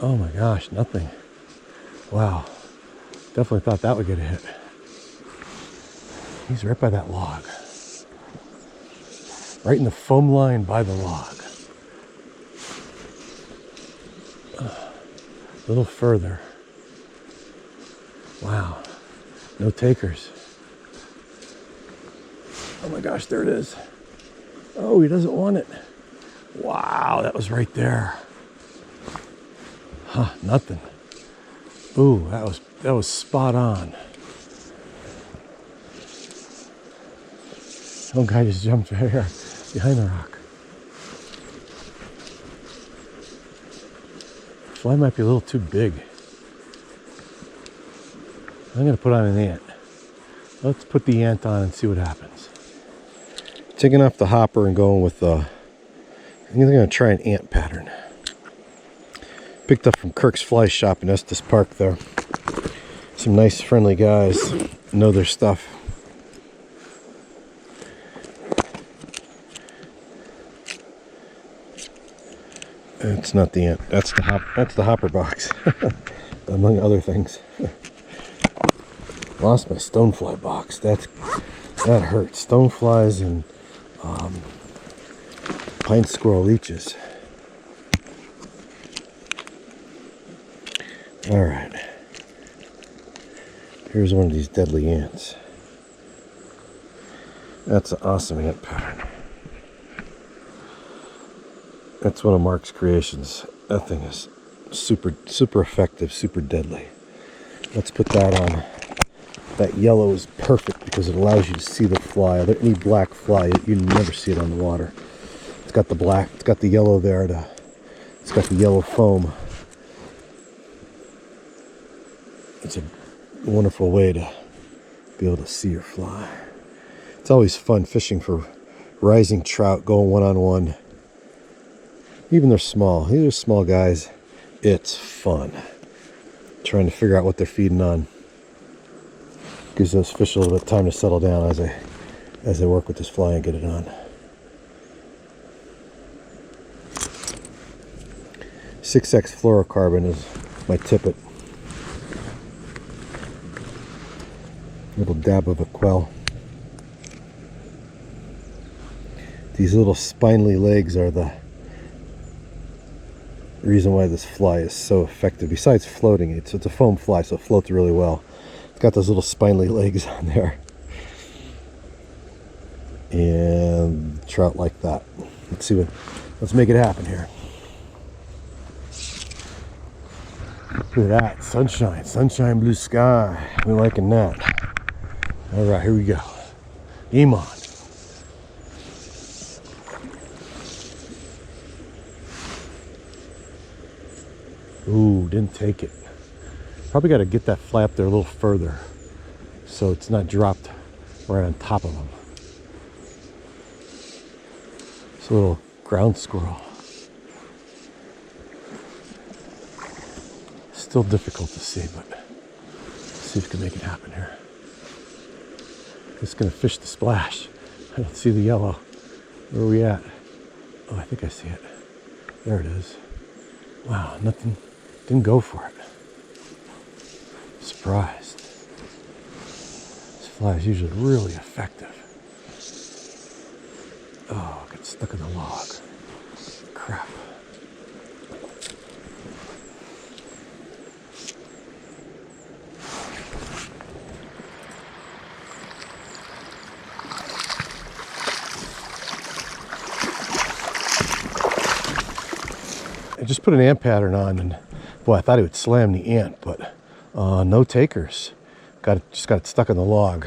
Oh my gosh, nothing. Wow. Definitely thought that would get a hit. He's right by that log. Right in the foam line by the log. A little further. Wow. No takers. Oh my gosh, there it is. Oh, he doesn't want it. Wow, that was right there. Huh, nothing. Ooh, that was spot on. Some guy just jumped right here behind the rock. Fly might be a little too big. I'm gonna put on an ant. Let's put the ant on and see what happens. Taking off the hopper and going with the, I'm gonna try an ant pattern. Picked up from Kirk's Fly Shop in Estes Park there. Some nice friendly guys, know their stuff. It's not the ant, that's the hopper box, among other things. Lost my stonefly box. That hurts. Stoneflies and pine squirrel leeches. All right. Here's one of these deadly ants. That's an awesome ant pattern. That's one of Mark's creations. That thing is super effective, super deadly. Let's put that on. That yellow is perfect because it allows you to see the fly. Any black fly, you never see it on the water. It's got the black, it's got the yellow there, it's got the yellow foam. It's a wonderful way to be able to see your fly. It's always fun fishing for rising trout, going one-on-one. Even they're small. These are small guys. It's fun. Trying to figure out what they're feeding on. Gives those fish a little bit of time to settle down as I work with this fly and get it on. 6X fluorocarbon is my tippet. Little dab of a quell. These little spindly legs are the reason why this fly is so effective. Besides floating, it's a foam fly, so it floats really well. It's got those little spindly legs on there. And trout like that. Let's make it happen here. Look at that, sunshine, blue sky. We're liking that. All right, here we go. Game on. Ooh, didn't take it. Probably got to get that fly up there a little further so it's not dropped right on top of him. It's a little ground squirrel. Still difficult to see, but let's see if we can make it happen here. Just gonna fish the splash. I don't see the yellow. Where are we at? Oh, I think I see it. There it is. Wow, nothing. Didn't go for it. Surprised. This fly is usually really effective. Oh, got stuck in the log. Crap. I just put an ant pattern on, and boy, I thought he would slam the ant, but No takers. Just got it stuck in the log.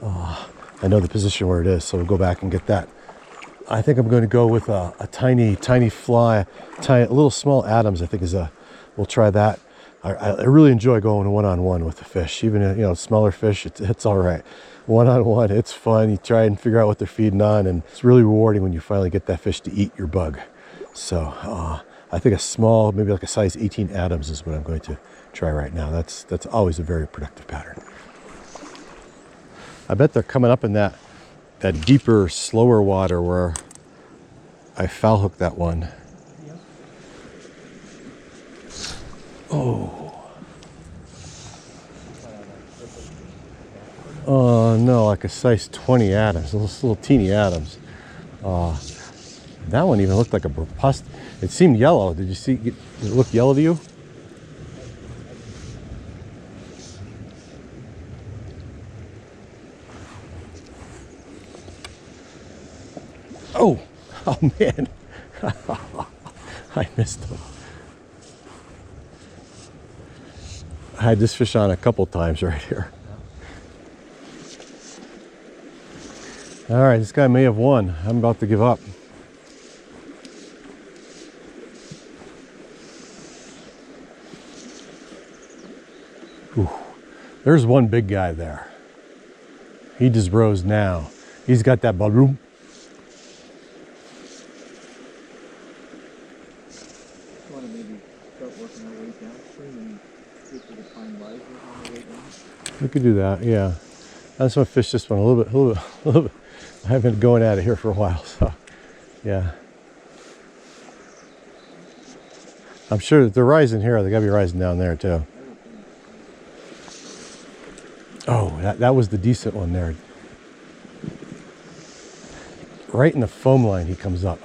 I know the position where it is, so we'll go back and get that. I think I'm going to go with a tiny fly, a little small Adams. I think we'll try that. I really enjoy going one-on-one with the fish. Even smaller fish, it's all right. One-on-one, it's fun. You try and figure out what they're feeding on, and it's really rewarding when you finally get that fish to eat your bug. So I think a small, maybe like a size 18 Adams is what I'm going to try right now. That's always a very productive pattern. I bet they're coming up in that deeper, slower water where I foul hooked that one. Oh no, like a size 20 Adams, little teeny Adams. That one even looked like a pust. It seemed yellow. Did you see? Did it look yellow to you? Oh man, I missed him. I had this fish on a couple times right here. All right, this guy may have won. I'm about to give up. Ooh, there's one big guy there. He just rose now. He's got that balloon. Want to maybe start working our way downstream and see if we can find live on the way down? We could do that, yeah. I just want to fish this one a little bit. I haven't been going at it here for a while, so yeah. I'm sure that they're rising here. They gotta be rising down there too. Oh, that was the decent one there. Right in the foam line he comes up.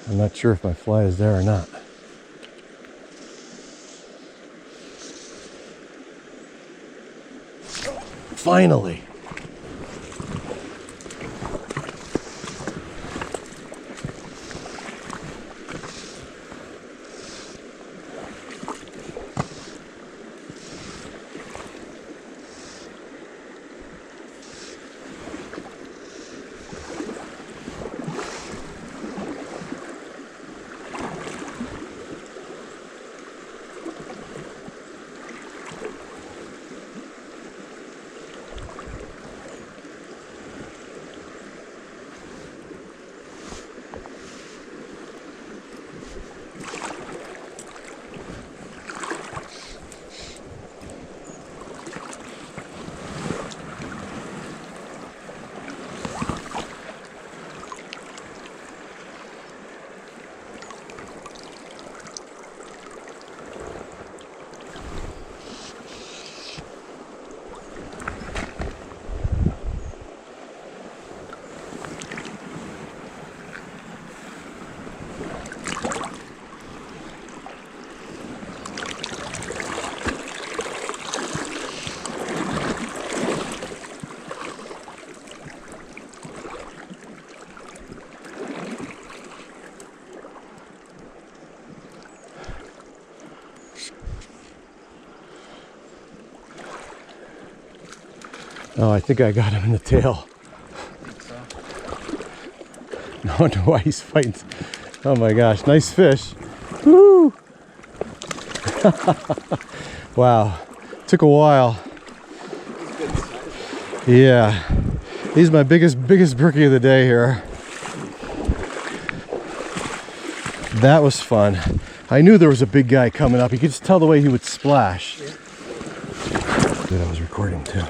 I'm not sure if my fly is there or not. Finally. Oh, I think I got him in the tail. No wonder why he's fighting. Oh my gosh, nice fish. Woo! Wow, took a while. Yeah, he's my biggest brookie of the day here. That was fun. I knew there was a big guy coming up. You could just tell the way he would splash. Good, I was recording too.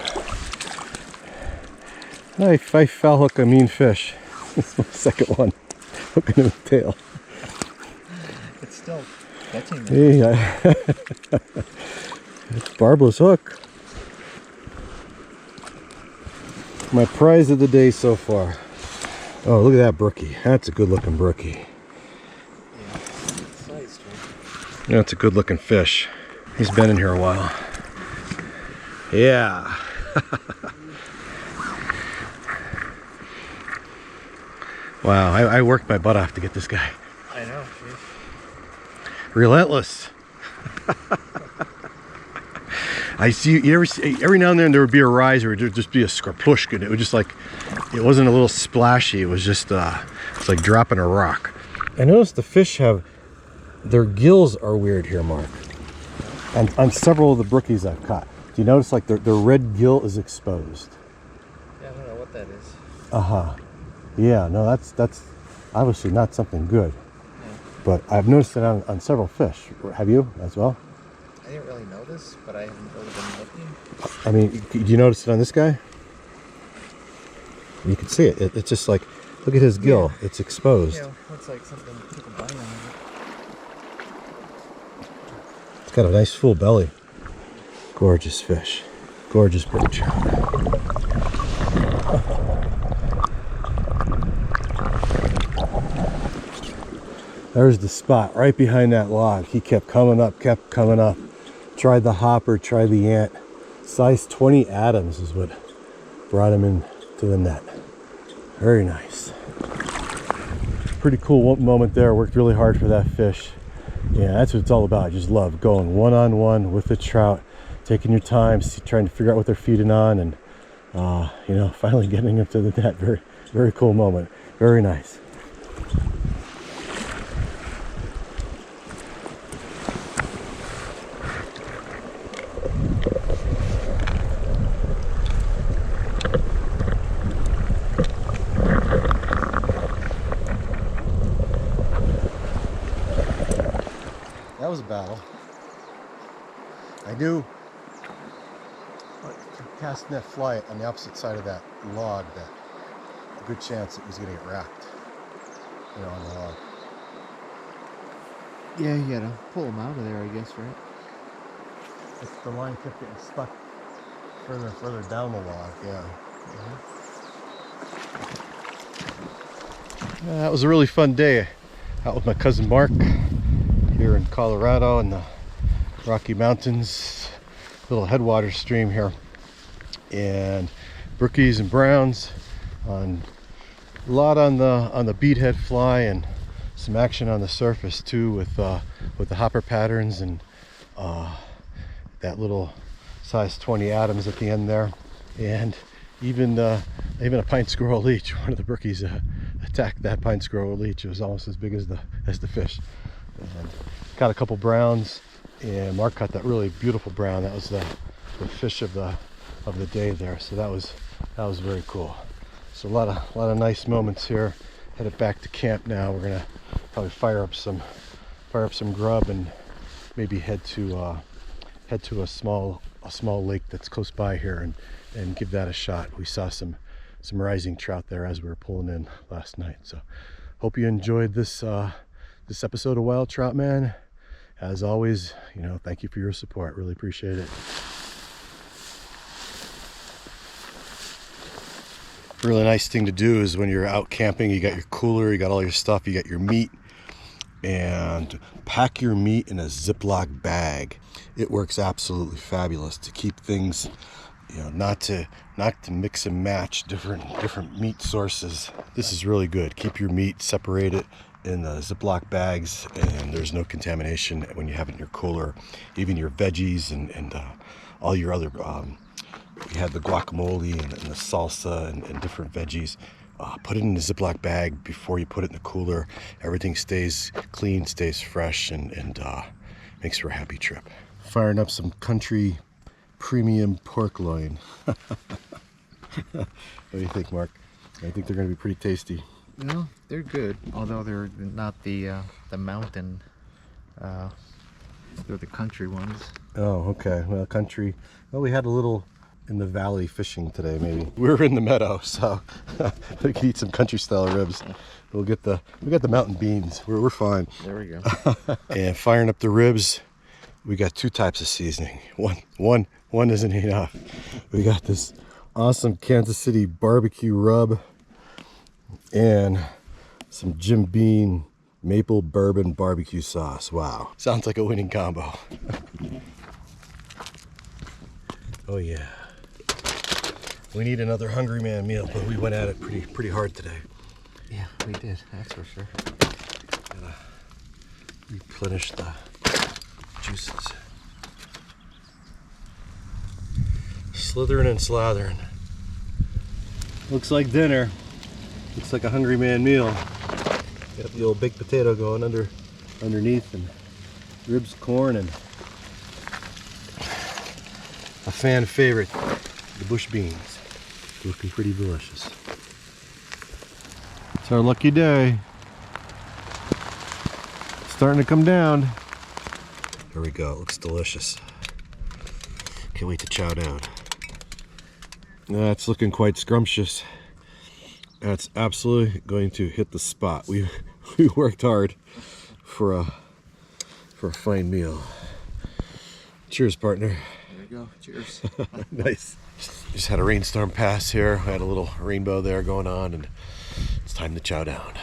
I foul hook a mean fish. This is my second one. Hooking in the tail. It's still catching me. Yeah. It's barbless hook. My prize of the day so far. Oh, look at that brookie. That's a good looking brookie. Yeah, sized one. That's a good looking fish. He's been in here a while. Yeah. Wow, I worked my butt off to get this guy. I know, Relentless. I see every now and then there would be a rise, or there'd just be a skarpushka, and it would just like, it wasn't a little splashy, it was just it's like dropping a rock. I noticed the fish have, their gills are weird here, Mark. On several of the brookies I've caught. Do you notice like their red gill is exposed? Yeah, I don't know what that is. Uh-huh. Yeah, no, that's obviously not something good. Yeah. But I've noticed it on several fish. Have you as well? I didn't really notice, but I haven't really been looking. I mean, do you notice it on this guy? You can see it. It's just like, look at his gill. Yeah. It's exposed. Yeah, looks like something took a bite on it. It's got a nice full belly. Gorgeous fish. Gorgeous brook trout. There's the spot right behind that log. He kept coming up. Tried the hopper, tried the ant. Size 20 Adams is what brought him in to the net. Very nice. Pretty cool moment there. Worked really hard for that fish. Yeah, that's what it's all about. I just love going one-on-one with the trout, taking your time, trying to figure out what they're feeding on, and you know, finally getting them to the net. Very, very cool moment. Very nice. That was a battle. I knew casting that fly on the opposite side of that log, that a good chance it was going to get wrapped, you know, on the log. Yeah, you gotta pull them out of there, I guess, right? The line kept getting stuck further and further down the log, yeah. Yeah, that was a really fun day out with my cousin Mark here in Colorado in the Rocky Mountains, little Headwaters stream here, and brookies and browns, on a lot on the beadhead fly, and some action on the surface too with the hopper patterns, and that little size 20 Adams at the end there, and even a pine squirrel leech. One of the brookies attacked that pine squirrel leech. It was almost as big as the fish. And got a couple browns, and Mark caught that really beautiful brown. That was the fish of the day there. So that was very cool. So a lot of nice moments here. Headed back to camp now. We're gonna probably fire up some grub, and maybe head to a small lake that's close by here, and give that a shot. We saw some rising trout there as we were pulling in last night. So hope you enjoyed this episode of Wild Trout Man. As always, you know, thank you for your support. Really appreciate it. Really nice thing to do is when you're out camping, you got your cooler, you got all your stuff, you got your meat, and pack your meat in a Ziploc bag. It works absolutely fabulous to keep things, you know, not to mix and match different meat sources. This is really good. Keep your meat separated in the Ziploc bags, and there's no contamination when you have it in your cooler. Even your veggies and all your other, you had the guacamole and the salsa and different veggies. Put it in the Ziploc bag before you put it in the cooler. Everything stays clean, stays fresh, and makes for a happy trip. Firing up some country premium pork loin. What do you think, Mark? I think they're going to be pretty tasty. No, they're good, although they're not the mountain. They're the country ones. Oh, okay. Well, country. Well, we had a little in the valley fishing today. Maybe we were in the meadow, so we could eat some country style ribs. We got the mountain beans. We're fine. There we go. And firing up the ribs, we got two types of seasoning. One isn't enough. We got this awesome Kansas City barbecue rub and some Jim Beam maple bourbon barbecue sauce. Wow, sounds like a winning combo. Oh yeah, we need another hungry man meal, but we went at it pretty hard today. Yeah, we did, that's for sure. replenish the juices. Slithering and slathering. Looks like dinner. Looks like a hungry man meal. Got the old baked potato going underneath, and ribs of corn, and a fan favorite, the bush beans. Looking pretty delicious. It's our lucky day. It's starting to come down. There we go. It looks delicious. Can't wait to chow down. That's looking quite scrumptious. That's absolutely going to hit the spot. We worked hard for a fine meal. Cheers, partner. There you go. Cheers. Nice. Just had a rainstorm pass here. I had a little rainbow there going on, and it's time to chow down.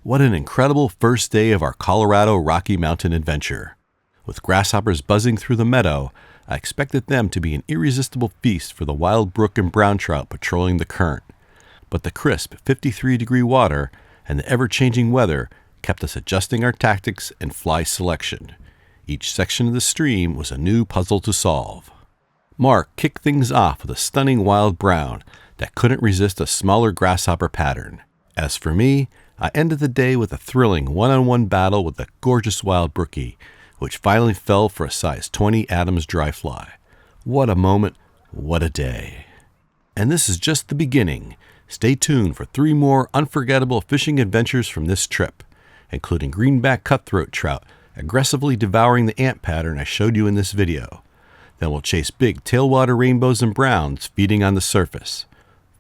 What an incredible first day of our Colorado Rocky Mountain adventure. With grasshoppers buzzing through the meadow, I expected them to be an irresistible feast for the wild brook and brown trout patrolling the current. But the crisp 53-degree water and the ever-changing weather kept us adjusting our tactics and fly selection. Each section of the stream was a new puzzle to solve. Mark kicked things off with a stunning wild brown that couldn't resist a smaller grasshopper pattern. As for me, I ended the day with a thrilling one-on-one battle with the gorgeous wild Brookie, which finally fell for a size 20 Adams dry fly. What a moment, what a day. And this is just the beginning. Stay tuned for 3 more unforgettable fishing adventures from this trip, including greenback cutthroat trout aggressively devouring the ant pattern I showed you in this video. Then we'll chase big tailwater rainbows and browns feeding on the surface,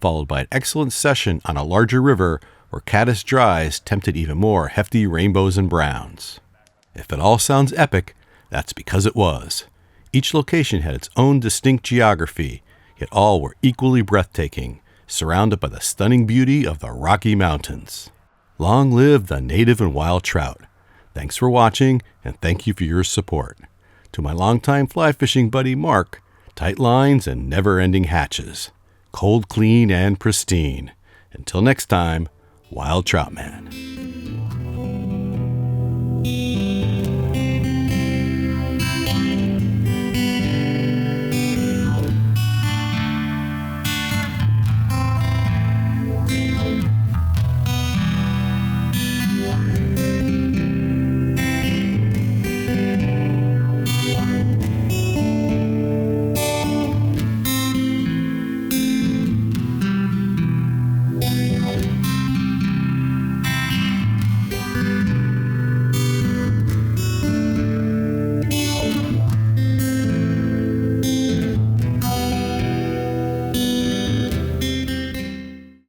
followed by an excellent session on a larger river where caddis dries tempted even more hefty rainbows and browns. If it all sounds epic, that's because it was. Each location had its own distinct geography, yet all were equally breathtaking, surrounded by the stunning beauty of the Rocky Mountains. Long live the native and wild trout. Thanks for watching, and thank you for your support. To my longtime fly fishing buddy Mark, tight lines and never-ending hatches. Cold, clean, and pristine. Until next time, Wild Trout Man.